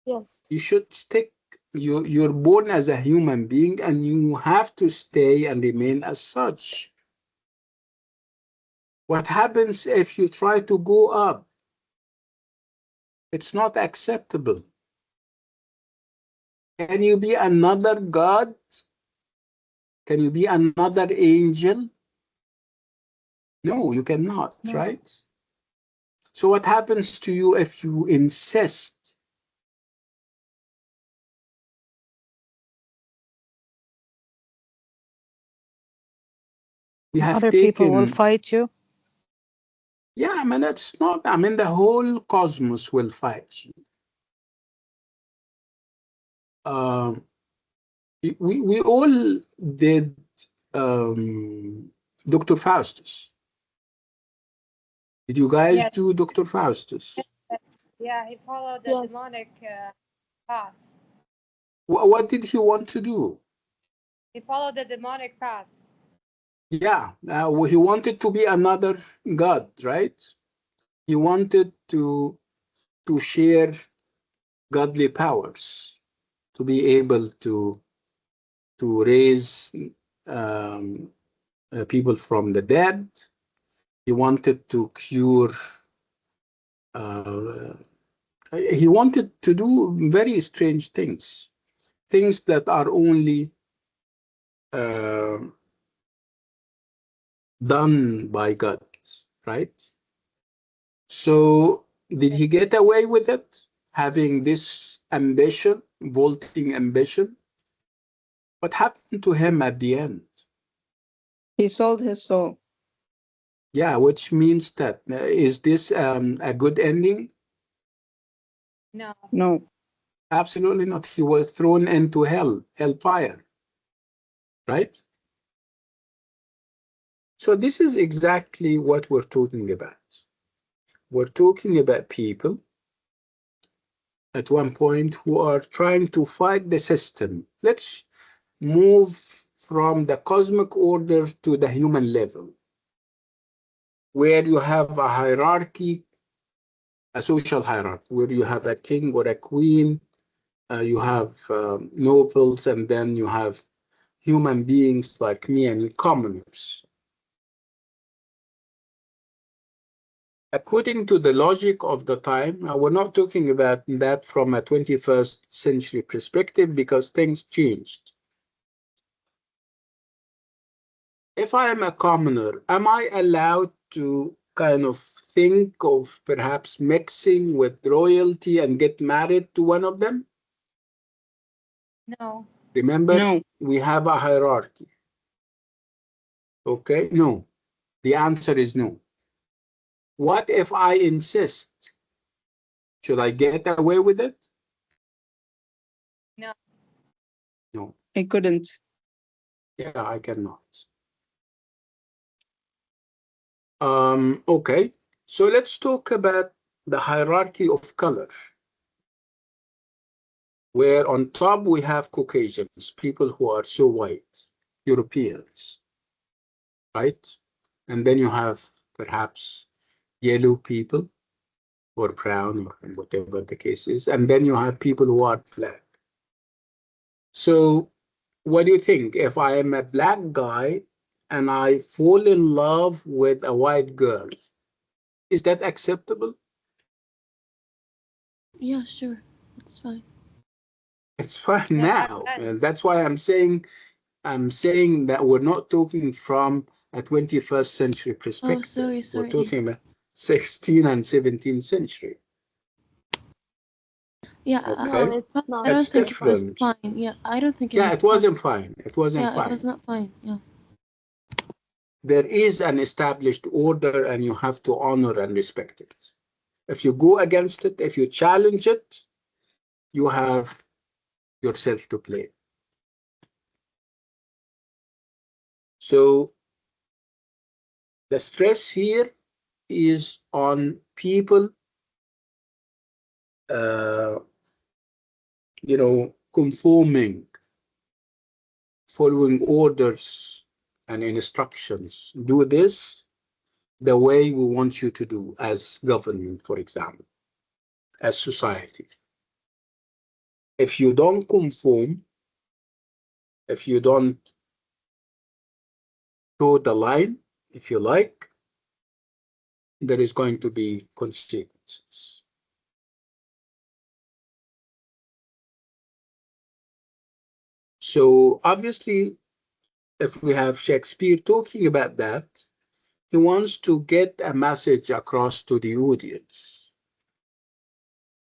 Speaker 2: yes.
Speaker 1: You should stick. You're born as a human being and you have to stay and remain as such. What happens if you try to go up? It's not acceptable. Can you be another God? Can you be another angel? No, you cannot,
Speaker 2: No.
Speaker 1: right? So what happens to you if you insist? We have
Speaker 3: Other people will
Speaker 1: taken,
Speaker 3: fight you.
Speaker 1: yeah, I mean, it's not, I mean, the whole cosmos will fight you. Um, we all did Dr. Faustus. Did you guys
Speaker 4: Yes.
Speaker 1: do Dr. Faustus?
Speaker 4: Yeah, he followed the
Speaker 2: Yes.
Speaker 4: demonic path.
Speaker 1: What did he want to do?
Speaker 4: He followed the demonic path.
Speaker 1: Yeah, he wanted to be another god, right? He wanted to share godly powers, to be able to raise people from the dead. He wanted to cure. Uh, he wanted to do very strange things, things that are only uh, done by God, right? So did he get away with it, having this ambition, vaulting ambition? What happened to him at the end?
Speaker 5: He sold his soul.
Speaker 1: Yeah, which means that is this a good ending?
Speaker 4: No.
Speaker 5: No.
Speaker 1: Absolutely not. He was thrown into hellfire, right? So this is exactly what we're talking about. We're talking about people at one point who are trying to fight the system. Let's move from the cosmic order to the human level, where you have a hierarchy, a social hierarchy, where you have a king or a queen, you have nobles, and then you have human beings like me and commoners. According to the logic of the time, we're not talking about that from a 21st century perspective because things changed. If I am a commoner, am I allowed to kind of think of perhaps mixing with royalty and get married to one of them?
Speaker 4: No.
Speaker 1: Remember,
Speaker 5: No.
Speaker 1: we have a hierarchy. Okay, no. The answer is no. What if I insist? Should I get away with it?
Speaker 4: No.
Speaker 1: No.
Speaker 5: I couldn't.
Speaker 1: Yeah, I cannot. Okay, so let's talk about the hierarchy of color, where on top we have Caucasians, people who are so white, Europeans, right? And then you have perhaps yellow people or brown or whatever the case is. And then you have people who are black. So what do you think? If I am a black guy and I fall in love with a white girl, is that acceptable?
Speaker 7: Yeah, sure. It's fine.
Speaker 1: It's fine
Speaker 4: No,
Speaker 1: now. That's why I'm saying that we're not talking from a 21st century
Speaker 7: Oh,
Speaker 1: perspective.
Speaker 7: sorry,
Speaker 1: We're
Speaker 7: sorry.
Speaker 1: talking about 16th and 17th century.
Speaker 7: Yeah,
Speaker 1: Okay,
Speaker 2: It's not
Speaker 7: I don't
Speaker 1: it's
Speaker 7: think it was
Speaker 1: different.
Speaker 7: fine. Yeah, I don't think it
Speaker 1: Yeah,
Speaker 7: was
Speaker 1: it
Speaker 7: fine.
Speaker 1: wasn't fine. It wasn't
Speaker 7: Yeah, it
Speaker 1: fine.
Speaker 7: was not fine. Yeah.
Speaker 1: There is an established order, and you have to honor and respect it. If you go against it, if you challenge it, you have yourself to blame. So the stress here is on people, uh, conforming, following orders and instructions. Do this the way we want you to do as government, for example, as society. If you don't conform, if you don't toe the line, if you like, there is going to be consequences. So obviously, if we have Shakespeare talking about that, He wants to get a message across to the audience.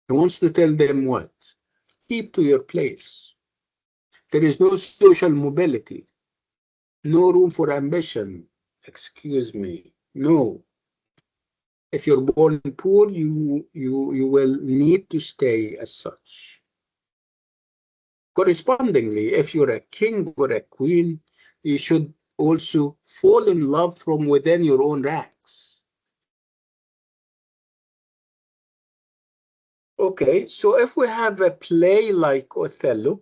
Speaker 1: He wants to tell them what? Keep to your place. There is no social mobility, no room for ambition. Excuse me. No. If you're born poor, you will need to stay as such. Correspondingly, if you're a king or a queen, you should also fall in love from within your own ranks. Okay, so if we have a play like Othello,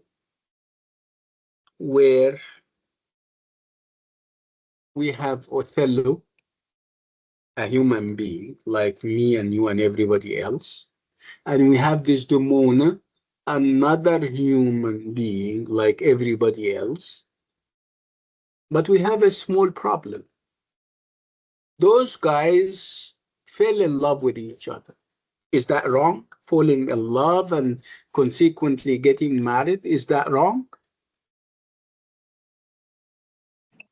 Speaker 1: where we have Othello, a human being like me and you and everybody else, and we have Desdemona, another human being like everybody else, but we have a small problem. Those guys fell in love with each other. Is that wrong? Falling in love and consequently getting married, is that wrong?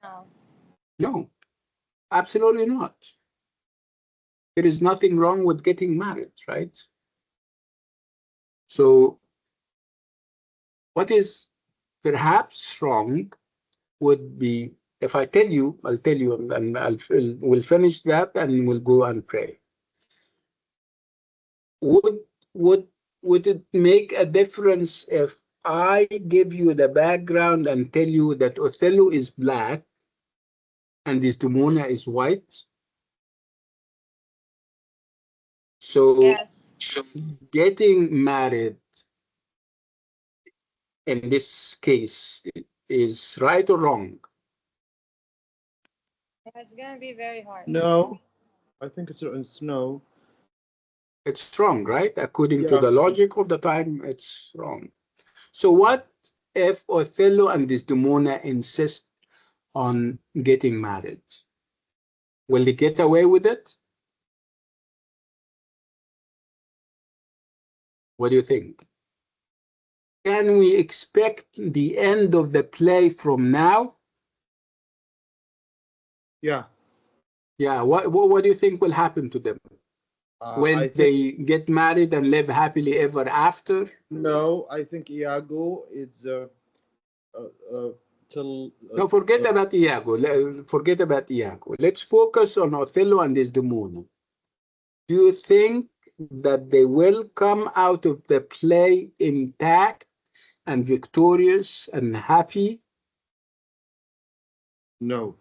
Speaker 4: No.
Speaker 1: No, absolutely not. There is nothing wrong with getting married, right? So what is perhaps wrong would be, if I tell you, I'll tell you, and we'll finish that and we'll go and pray. Would would would it make a difference if I give you the background and tell you that Othello is black and Desdemona is white? So,
Speaker 4: Yes.
Speaker 1: getting married in this case is right or wrong?
Speaker 4: It's gonna be very hard.
Speaker 6: No, I think it's no.
Speaker 1: It's wrong, right? According to
Speaker 6: Yeah.
Speaker 1: the logic of the time, it's wrong. So what if Othello and Desdemona insist on getting married? Will they get away with it? What do you think? Can we expect the end of the play from now?
Speaker 6: Yeah.
Speaker 1: Yeah, what do you think will happen to them? Will
Speaker 6: I think
Speaker 1: they get married and live happily ever after?
Speaker 6: no. I think Iago is uh, uh, till
Speaker 1: No, forget about Iago. Forget about Iago. Let's focus on Othello and Desdemona. Do you think that they will come out of the play intact and victorious and happy?
Speaker 6: no.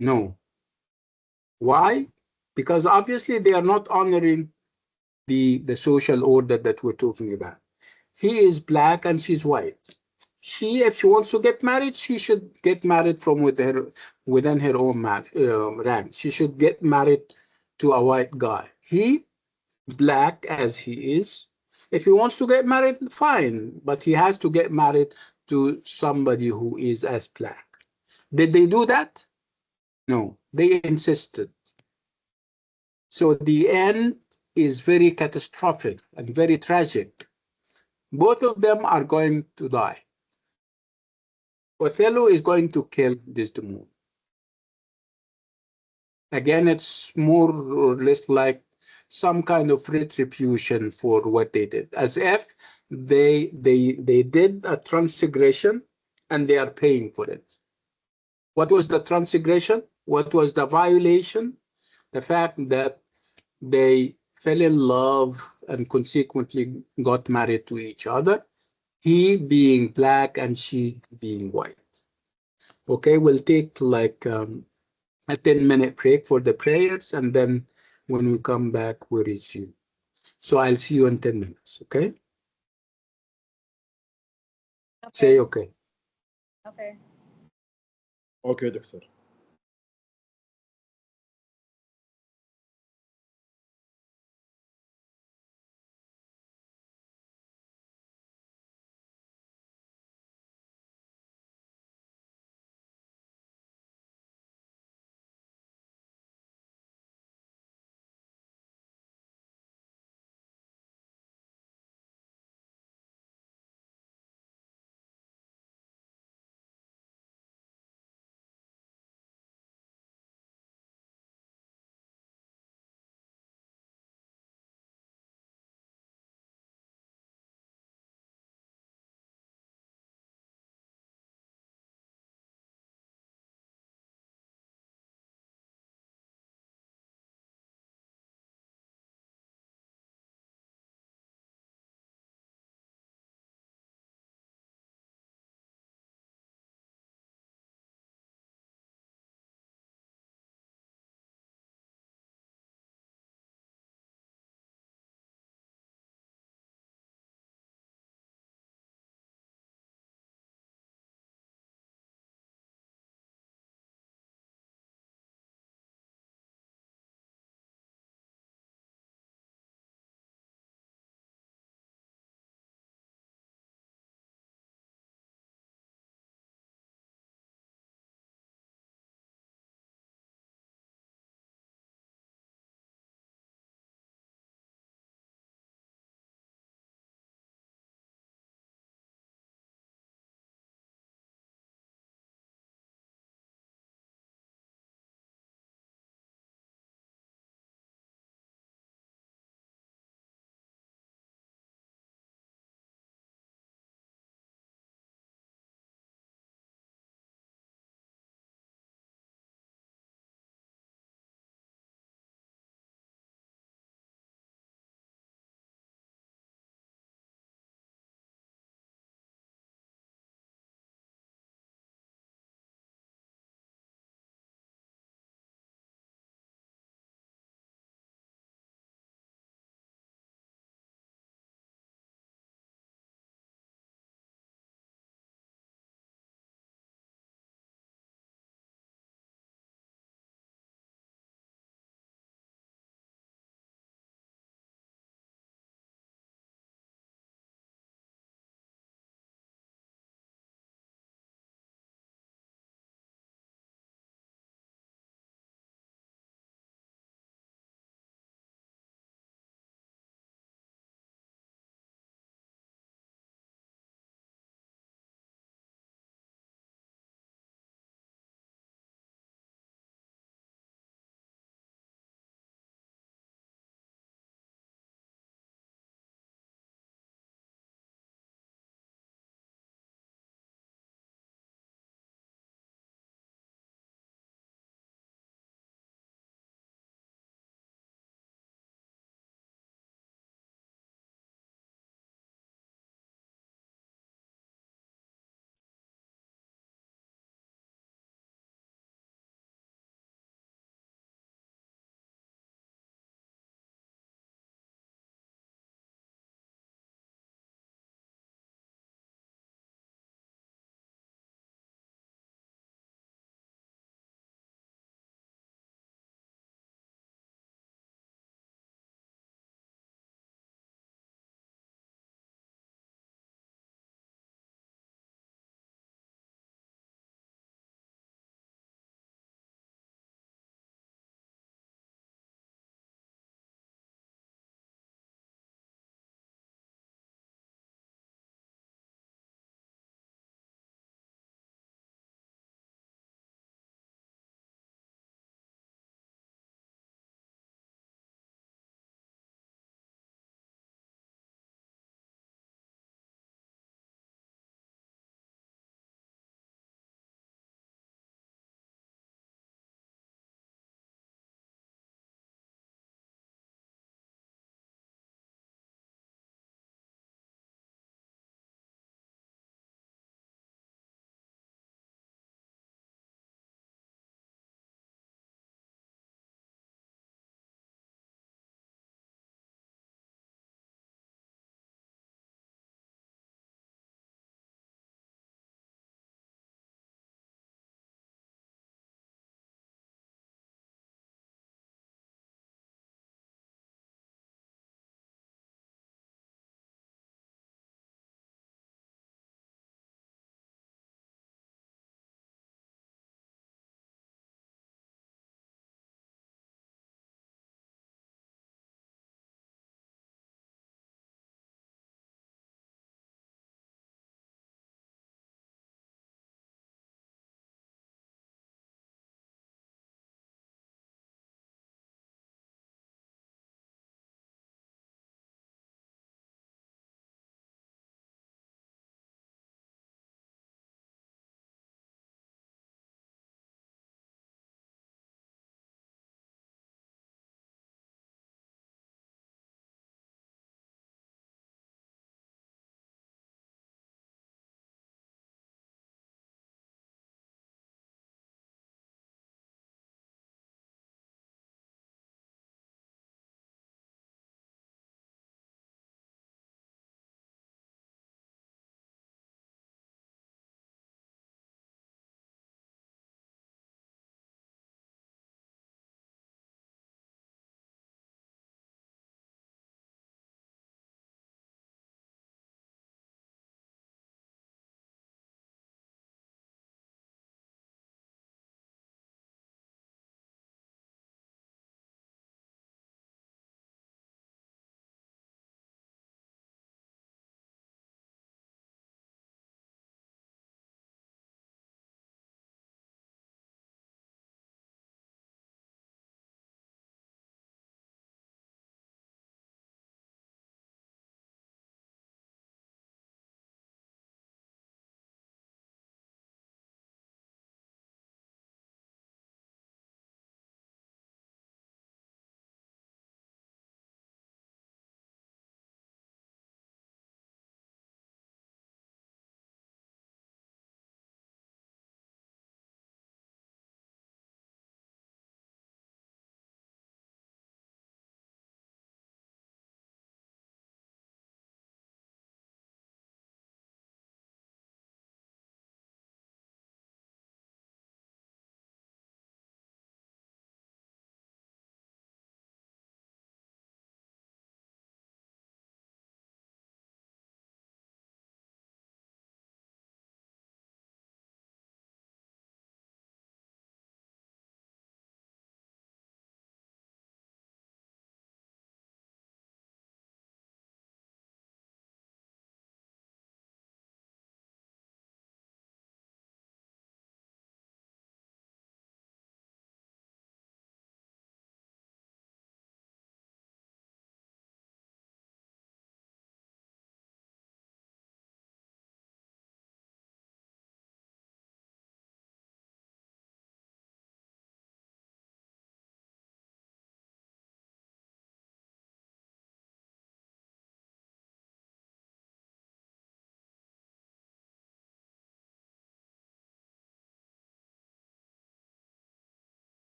Speaker 1: No. Why? Because obviously they are not honoring the social order that we're talking about. He is black and she's white. She, if she wants to get married, she should get married from within her own rank. She should get married to a white guy. He, black as he is, if he wants to get married, fine, but he has to get married to somebody who is as black. Did they do that? No, they insisted. So the end is very catastrophic and very tragic. Both of them are going to die. Othello is going to kill Desdemona. Again, it's more or less like some kind of retribution for what they did, as if they did a transgression and they are paying for it. What was the transgression? What was the violation? The fact that they fell in love and consequently got married to each other, he being black and she being white. Okay, we'll take like a 10-minute break for the prayers, and then when we come back, we resume. So I'll see you in 10 minutes, okay? Say
Speaker 4: Okay.
Speaker 1: okay.
Speaker 4: Okay.
Speaker 6: Okay, doctor.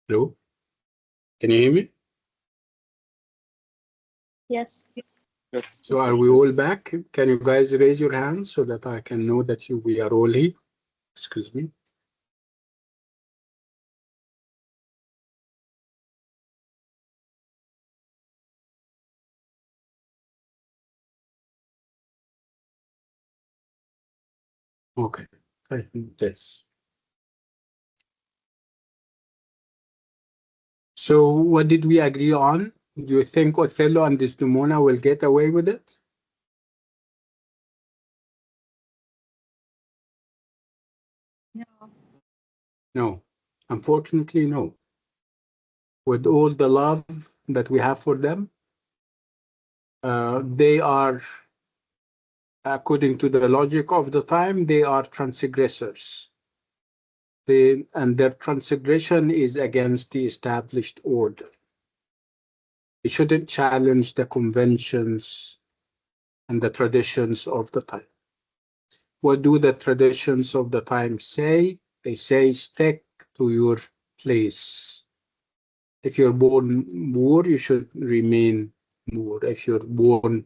Speaker 1: Hello? Can you hear me?
Speaker 2: Yes.
Speaker 6: Yes.
Speaker 1: So are we all
Speaker 6: Yes.
Speaker 1: back? Can you guys raise your hands so that I can know that we are all here? Excuse me. Okay. I think this. So what did we agree on? Do you think Othello and Desdemona will get away with it?
Speaker 4: No.
Speaker 1: No. Unfortunately, no. With all the love that we have for them, they are, according to the logic of the time, they are transgressors. And their transgression is against the established order. They shouldn't challenge the conventions and the traditions of the time. What do the traditions of the time say? They say stick to your place. If you're born Moor, you should remain Moor. If you're born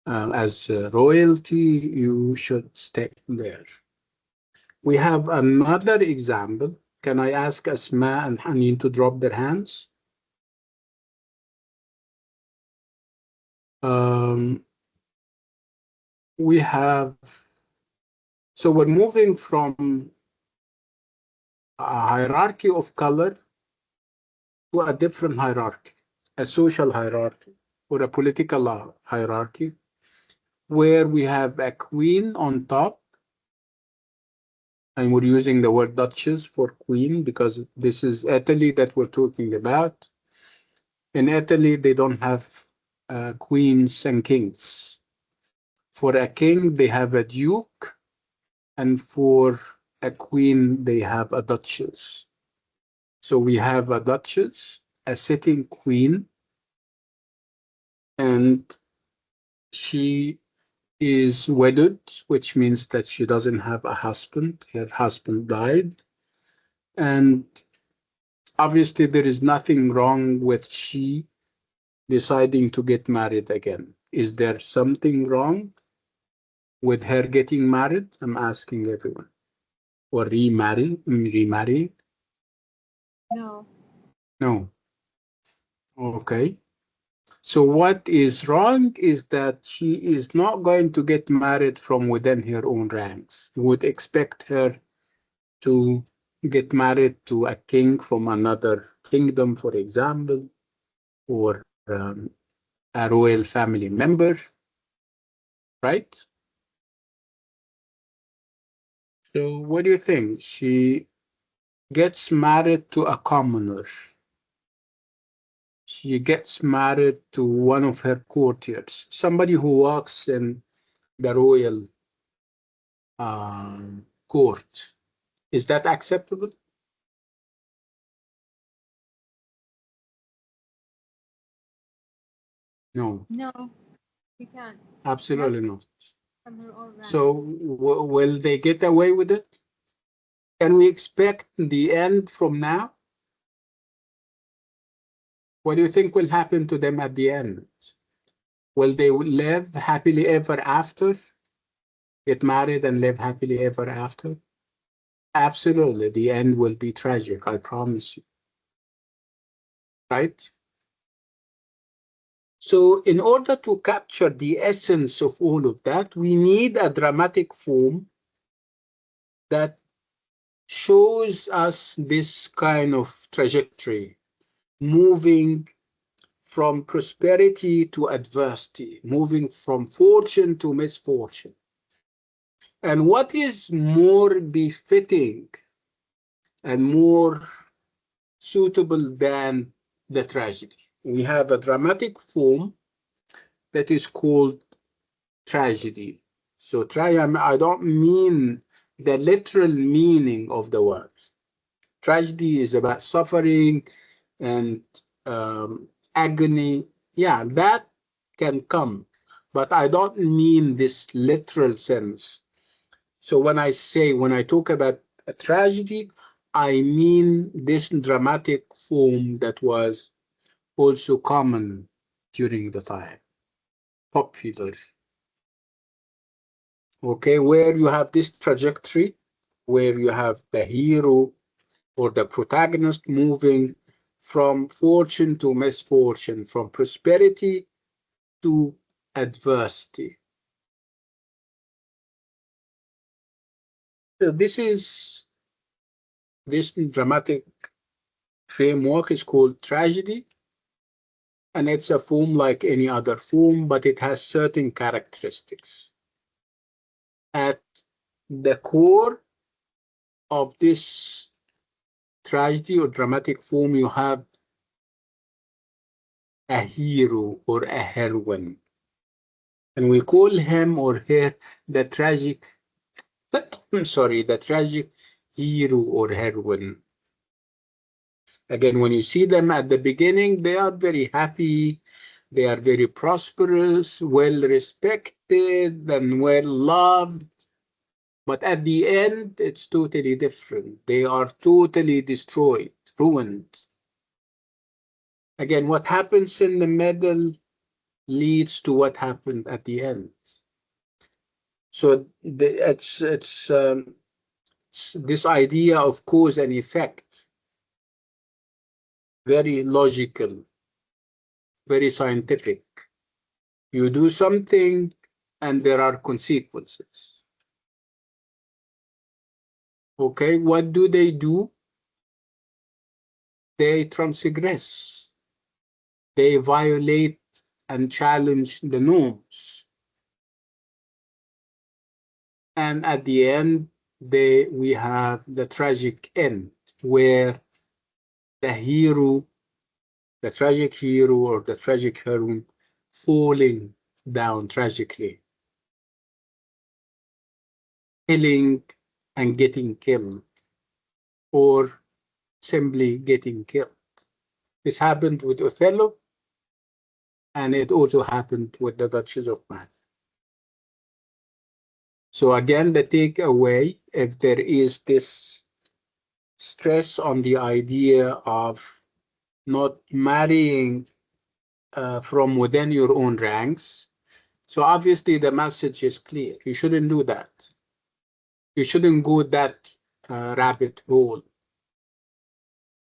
Speaker 1: as royalty, you should stick there. We have another example. Can I ask Asma and Hanin to drop their hands? We have, so we're moving from a hierarchy of color to a different hierarchy, a social hierarchy or a political hierarchy, where we have a queen on top, and we're using the word duchess for queen because this is Italy that we're talking about. In Italy, they don't have queens and kings. For a king, they have a duke, and for a queen, they have a duchess. So we have a duchess, a sitting queen, and she is wedded, which means that she doesn't have a husband. Her husband died. And obviously, there is nothing wrong with she deciding to get married again. Is there something wrong with her getting married? I'm asking everyone. Or remarry?
Speaker 4: No.
Speaker 1: No. Okay. So what is wrong is that she is not going to get married from within her own ranks. You would expect her to get married to a king from another kingdom, for example, or a royal family member, right? So what do you think? She gets married to a commoner. She gets married to one of her courtiers, somebody who works in the royal court. Is that acceptable? No,
Speaker 4: No. You can't.
Speaker 1: absolutely not.
Speaker 4: From her own rank.
Speaker 1: So will they get away with it? Can we expect the end from now? What do you think will happen to them at the end? Will they live happily ever after? Get married and live happily ever after? Absolutely. The end will be tragic, I promise you. Right? So in order to capture the essence of all of that, we need a dramatic form that shows us this kind of trajectory, moving from prosperity to adversity, moving from fortune to misfortune. And what is more befitting and more suitable than the tragedy? We have a dramatic form that is called tragedy. So I don't mean the literal meaning of the word. Tragedy is about suffering and agony. Yeah, that can come, but I don't mean this literal sense. So when I talk about a tragedy, I mean this dramatic form that was also common during the time, popular. Okay, where you have this trajectory, where you have the hero or the protagonist moving from fortune to misfortune, from prosperity to adversity. So this dramatic framework is called tragedy, and it's a form like any other form, but it has certain characteristics. At the core of this tragedy or dramatic form, you have a hero or a heroine, and we call him or her the tragic, sorry, the tragic hero or heroine. Again, when you see them at the beginning, they are very happy, they are very prosperous, well respected, and well loved. But at the end, it's totally different. They are totally destroyed, ruined. Again, what happens in the middle leads to what happened at the end. So it's this idea of cause and effect, very logical, very scientific. You do something and there are consequences. Okay, what do? They transgress, they violate and challenge the norms. And at the end, we have the tragic end where the hero, the tragic hero or the tragic heroine falling down tragically, killing and getting killed, or simply getting killed. This happened with Othello, and it also happened with the Duchess of Malfi. So again, the takeaway, if there is this stress on the idea of not marrying from within your own ranks, so obviously the message is clear. You shouldn't do that. You shouldn't go that rabbit hole.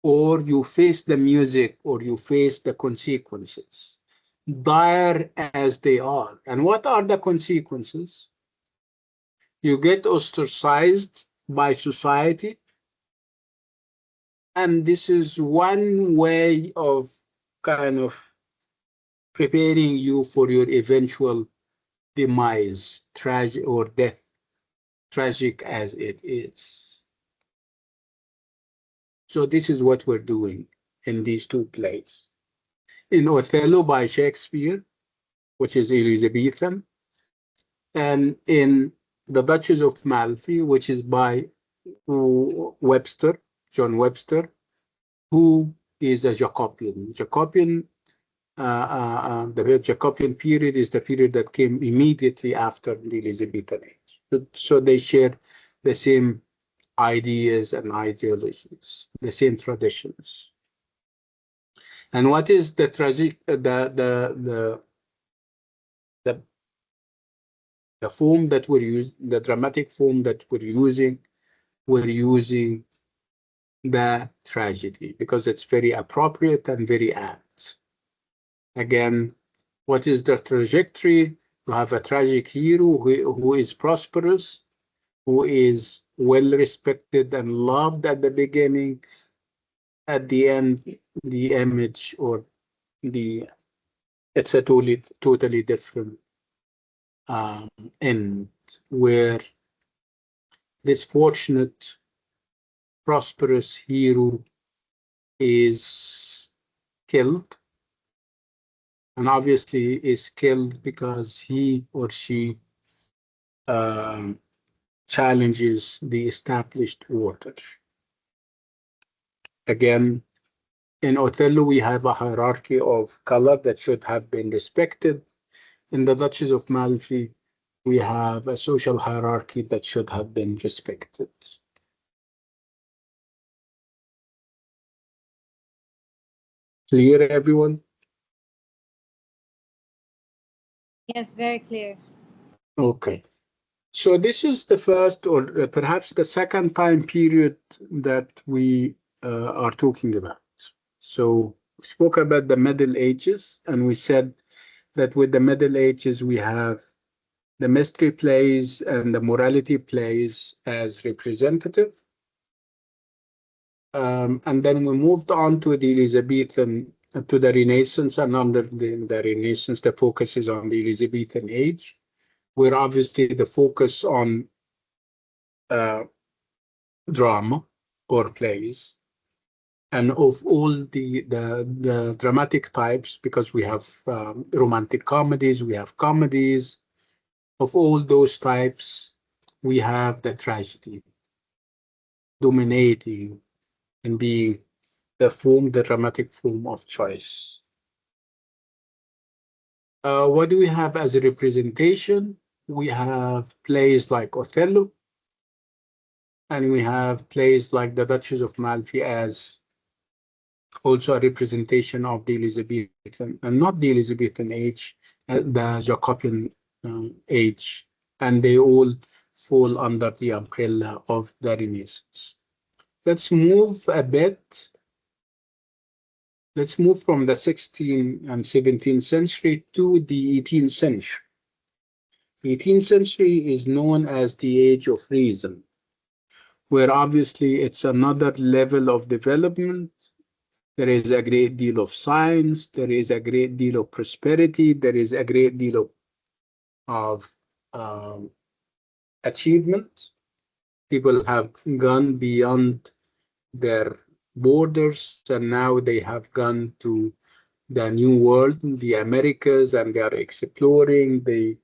Speaker 1: Or you face the music, or you face the consequences, dire as they are. And what are the consequences? You get ostracized by society. And this is one way of kind of preparing you for your eventual demise, tragic or death, tragic as it is. So this is what we're doing in these two plays. In Othello by Shakespeare, which is Elizabethan, and in The Duchess of Malfi, which is by Webster, John Webster, who is a Jacobean. The Jacobean period is the period that came immediately after the Elizabethan age. So they share the same ideas and ideologies, the same traditions. And what is the tragic, the form that we're using, the dramatic form that we're using the tragedy because it's very appropriate and very apt. Again, what is the trajectory? You have a tragic hero who is prosperous, who is well respected and loved at the beginning. At the end, the image or it's a totally different end where this fortunate, prosperous hero is killed, and obviously is killed because he or she um, challenges the established order. Again, in Othello, we have a hierarchy of color that should have been respected. In the Duchess of Malfi, we have a social hierarchy that should have been respected. Clear, everyone?
Speaker 4: Yes, very clear.
Speaker 1: Okay. So this is the first, or perhaps the second time period that we are talking about. So we spoke about the Middle Ages, and we said that with the Middle Ages, we have the mystery plays and the morality plays as representative. And then we moved on to the Elizabethan, to the Renaissance, and under the Renaissance, the focus is on the Elizabethan age, where obviously the focus on uh, drama or plays, and of all the dramatic types, because we have romantic comedies, we have comedies, of all those types, we have the tragedy dominating and being the dramatic form of choice. What do we have as a representation? We have plays like Othello, and we have plays like The Duchess of Malfi as also a representation of the Elizabethan, and not the Elizabethan age, the Jacobean age, and they all fall under the umbrella of the Renaissance. Let's move a bit. Let's move from the 16th and 17th century to the 18th century. 18th century is known as the Age of Reason, where obviously it's another level of development. There is a great deal of science, there is a great deal of prosperity, there is a great deal of achievement. People have gone beyond their borders, and now they have gone to the new world, the Americas, and they are exploring. They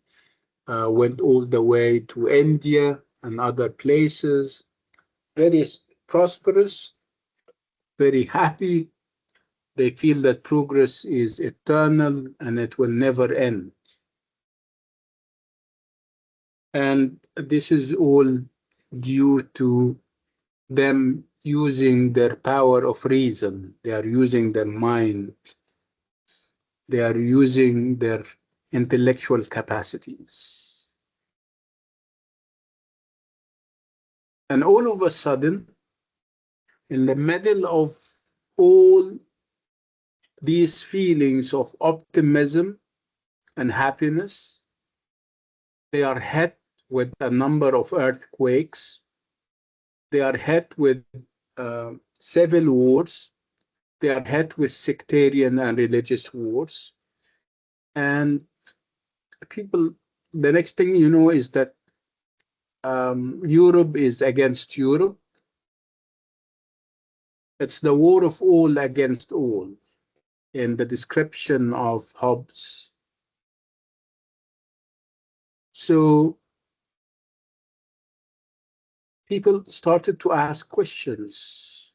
Speaker 1: went all the way to India and other places. Very prosperous, very happy. They feel that progress is eternal and it will never end. And this is all due to them using their power of reason. They are using their mind. They are using their intellectual capacities. And all of a sudden, in the middle of all these feelings of optimism and happiness, they are hit with a number of earthquakes. They are hit with civil wars. They are hit with sectarian and religious wars. And people, the next thing you know is that Europe is against Europe. It's the war of all against all in the description of Hobbes. So people started to ask questions.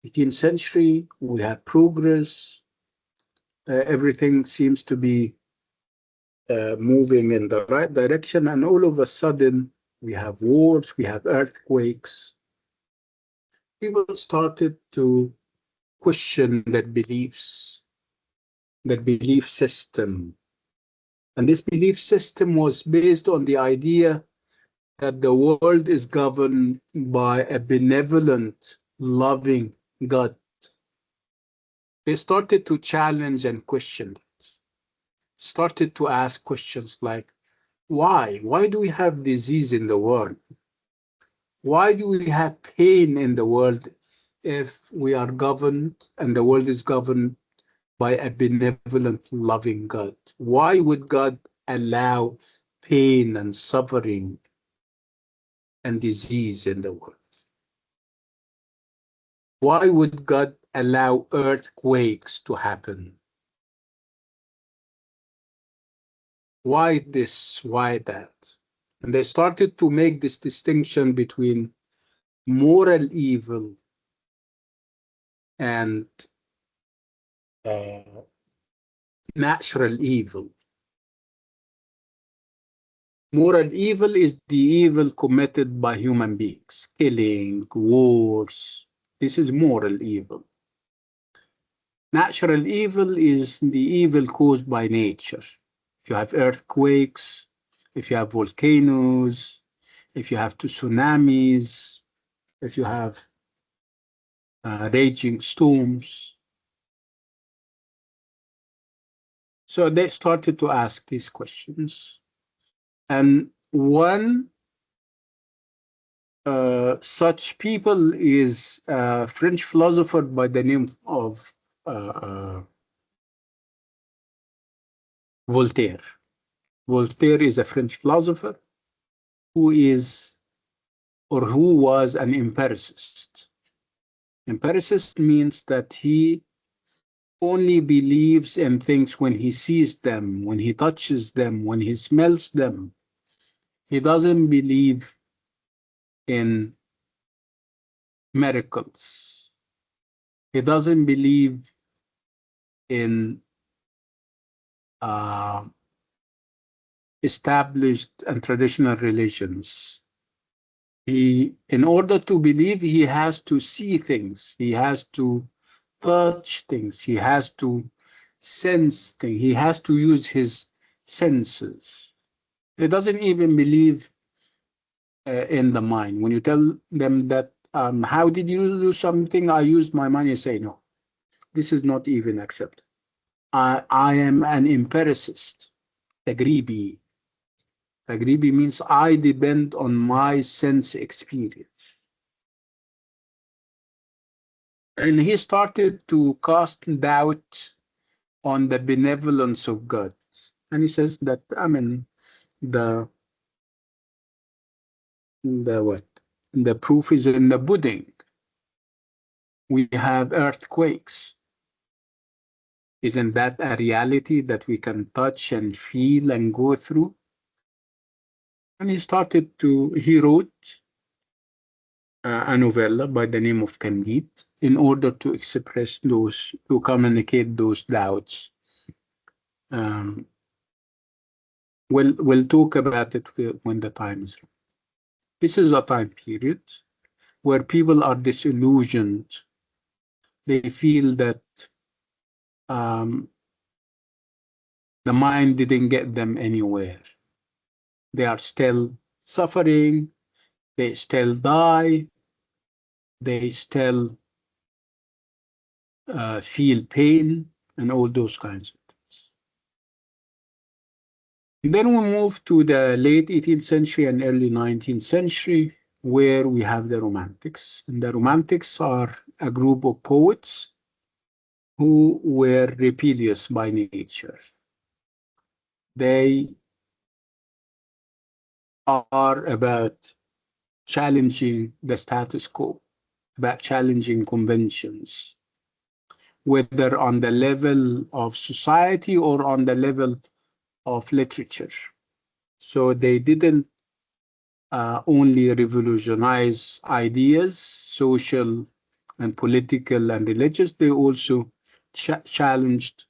Speaker 1: 18th century, we have progress. Everything seems to be moving in the right direction, and all of a sudden, we have wars, we have earthquakes. People started to question their beliefs, their belief system. And this belief system was based on the idea that the world is governed by a benevolent, loving God. They started to challenge and question it, started to ask questions like, why? Why do we have disease in the world? Why do we have pain in the world if we are governed and the world is governed by a benevolent, loving God? Why would God allow pain and suffering and disease in the world? Why would God allow earthquakes to happen? Why this? Why that? And they started to make this distinction between moral evil and uh, natural evil. Moral evil is the evil committed by human beings, killing, wars. This is moral evil. Natural evil is the evil caused by nature. If you have earthquakes, if you have volcanoes, if you have tsunamis, if you have raging storms. So they started to ask these questions. And one such people is a French philosopher by the name of uh, uh, Voltaire. Voltaire is a French philosopher who is or who was an empiricist. Empiricist means that he only believes in things when he sees them, when he touches them, when he smells them. He doesn't believe in miracles. He doesn't believe in uh, established and traditional religions. In order to believe, he has to see things. He has to touch things. He has to sense things. He has to use his senses. He doesn't even believe in the mind. When you tell them that, how did you do something? I used my mind. You say, no, this is not even accepted. I am an empiricist. تجريبي. تجريبي means I depend on my sense experience. And he started to cast doubt on the benevolence of God. And he says that, I mean, the what? The proof is in the pudding. We have earthquakes. Isn't that a reality that we can touch and feel and go through? And he wrote a novella by the name of Candide in order to express those, to communicate those doubts. Um, we'll talk about it when the time is right. This is a time period where people are disillusioned. They feel that um, the mind didn't get them anywhere. They are still suffering. They still die. They still feel pain and all those kinds of things. And then we move to the late 18th century and early 19th century, where we have the Romantics. And the Romantics are a group of poets who were rebellious by nature. They are about challenging the status quo, about challenging conventions, whether on the level of society or on the level of literature. So they didn't only revolutionize ideas, social and political and religious, they also challenged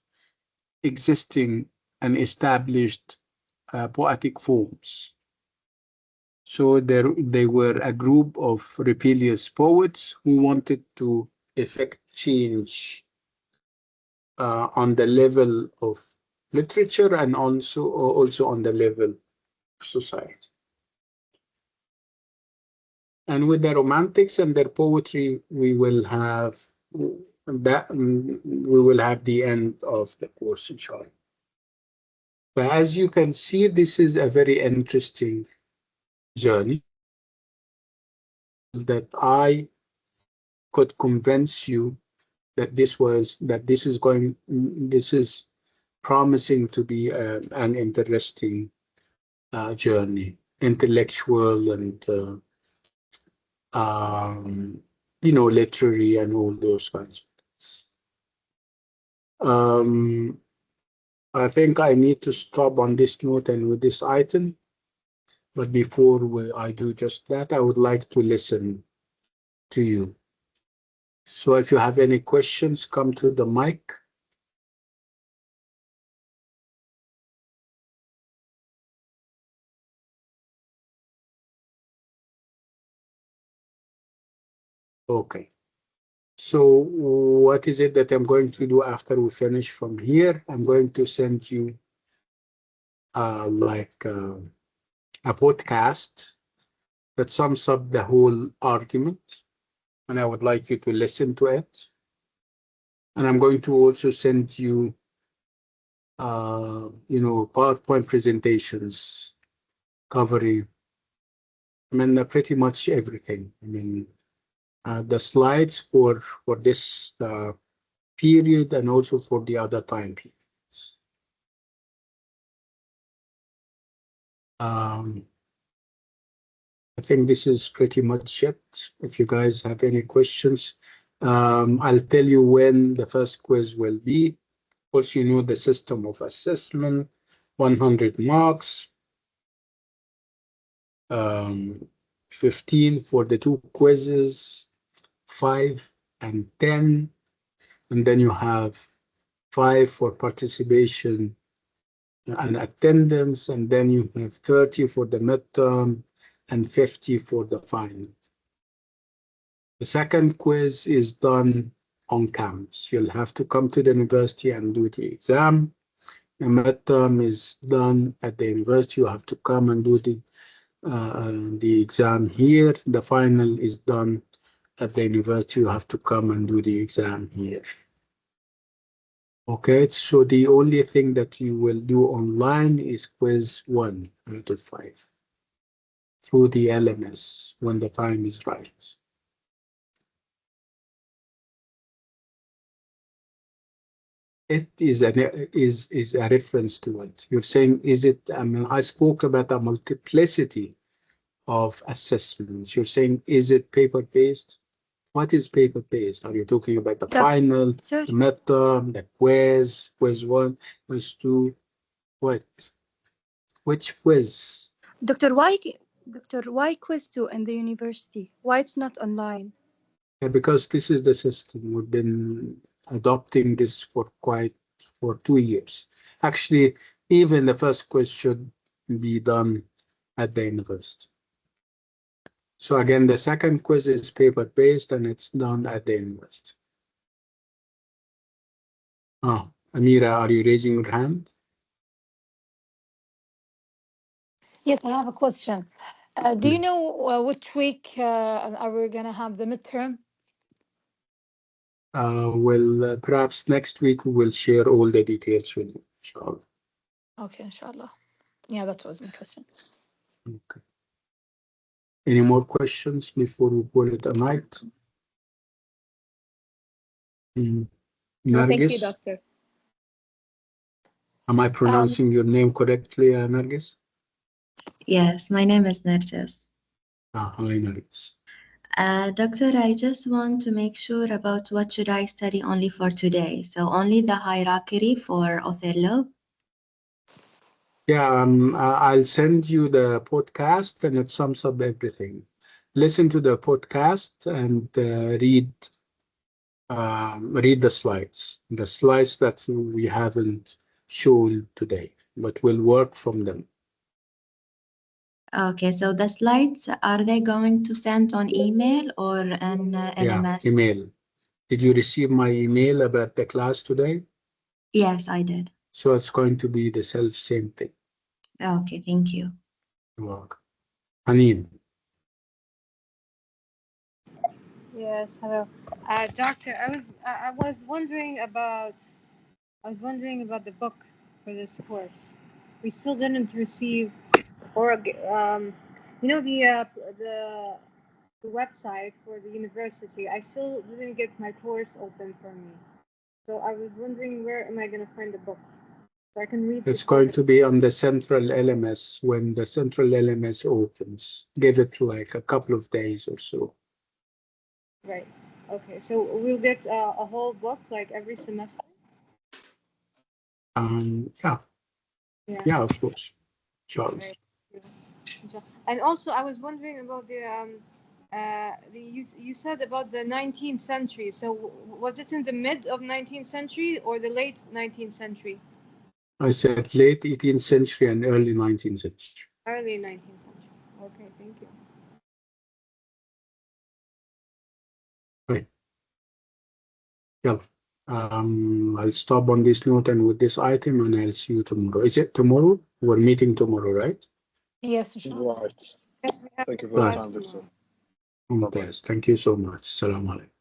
Speaker 1: existing and established poetic forms. So they were a group of rebellious poets who wanted to effect change on the level of literature and also on the level of society. And with the Romantics and their poetry, we will have the end of the course, inshallah. But as you can see, this is a very interesting journey that I could convince you that this is promising to be an interesting journey, intellectual and literary and all those kinds. I think I need to stop on this note and with this item. But before I do just that, I would like to listen to you. So if you have any questions, come to the mic. Okay. So what is it that I'm going to do after we finish from here? I'm going to send you like a podcast that sums up the whole argument, and I would like you to listen to it. And I'm going to also send you, PowerPoint presentations covering, pretty much everything. The slides for this period and also for the other time periods. I think this is pretty much it. If you guys have any questions, I'll tell you when the first quiz will be. Also, you know the system of assessment, 100 marks, 15 for the two quizzes, 5 and 10, and then you have 5 for participation and attendance, and then you have 30 for the midterm and 50 for the final. The second quiz is done on campus. You'll have to come to the university and do the exam. The midterm is done at the university. You have to come and do the exam here. The final is done at the university. You have to come and do the exam here. Okay, so the only thing that you will do online is quiz 1 out of 5 through the LMS when the time is right. It is a reference to it. You're saying, is it? I spoke about a multiplicity of assessments. You're saying, is it paper-based? What is paper-based? Are you talking about the final, the midterm, the quiz 1, quiz 2? What? Which quiz?
Speaker 8: Doctor, why quiz 2 in the university? Why it's not online?
Speaker 1: Yeah, because this is the system. We've been adopting this for 2 years. Actually, even the first quiz should be done at the university. So again, the second quiz is paper-based and it's done at the university. Amira, are you raising your hand?
Speaker 9: Yes, I have a question. Do you know which week are we going to have the midterm?
Speaker 1: Perhaps next week we will share all the details with you, inshallah.
Speaker 9: Okay, inshallah. Yeah, that was my question.
Speaker 1: Okay. Any more questions before we call it a night?
Speaker 2: No, thank you,
Speaker 1: Nargis?
Speaker 2: doctor.
Speaker 1: Am I pronouncing your name correctly, Nargis?
Speaker 10: Yes, my name is Narjas.
Speaker 1: Hi, Nargis.
Speaker 10: Doctor, I just want to make sure about what should I study only for today. So only the hierarchy for Othello?
Speaker 1: Yeah, I'll send you the podcast and it sums up everything. Listen to the podcast and read the slides that we haven't shown today, but we'll work from them.
Speaker 10: Okay, so the slides, are they going to send on email or an LMS?
Speaker 1: Yeah, email. Did you receive my email about the class today?
Speaker 10: Yes, I did.
Speaker 1: So it's going to be the same thing.
Speaker 10: Okay, thank you.
Speaker 1: You're welcome. Haneen.
Speaker 4: Yes, hello. Doctor, I was wondering about the book for this course. We still didn't receive, or the website for the university. I still didn't get my course open for me. So I was wondering, where am I going to find the book so I can read?
Speaker 1: It's going to be on the central LMS when the central LMS opens. Give it like a couple of days or so.
Speaker 4: Right. Okay. So we'll get a whole book like every semester.
Speaker 1: Yeah.
Speaker 4: Yeah.
Speaker 1: Yeah, of course. Sure.
Speaker 4: Right. And also, I was wondering about you said about the 19th century. So was it in the mid of 19th century or the late 19th century?
Speaker 1: I said late 18th century and early 19th century.
Speaker 4: Early 19th century. Okay, thank you.
Speaker 1: Right. Yeah. I'll stop on this note and with this item, and I'll see you tomorrow. Is it tomorrow? We're meeting tomorrow, right?
Speaker 9: Yes, inshallah.
Speaker 11: Right.
Speaker 4: Yes, we have
Speaker 11: Thank you for your
Speaker 1: Right.
Speaker 11: time, Doctor.
Speaker 1: Yes. Thank you so much. Assalamu alaikum.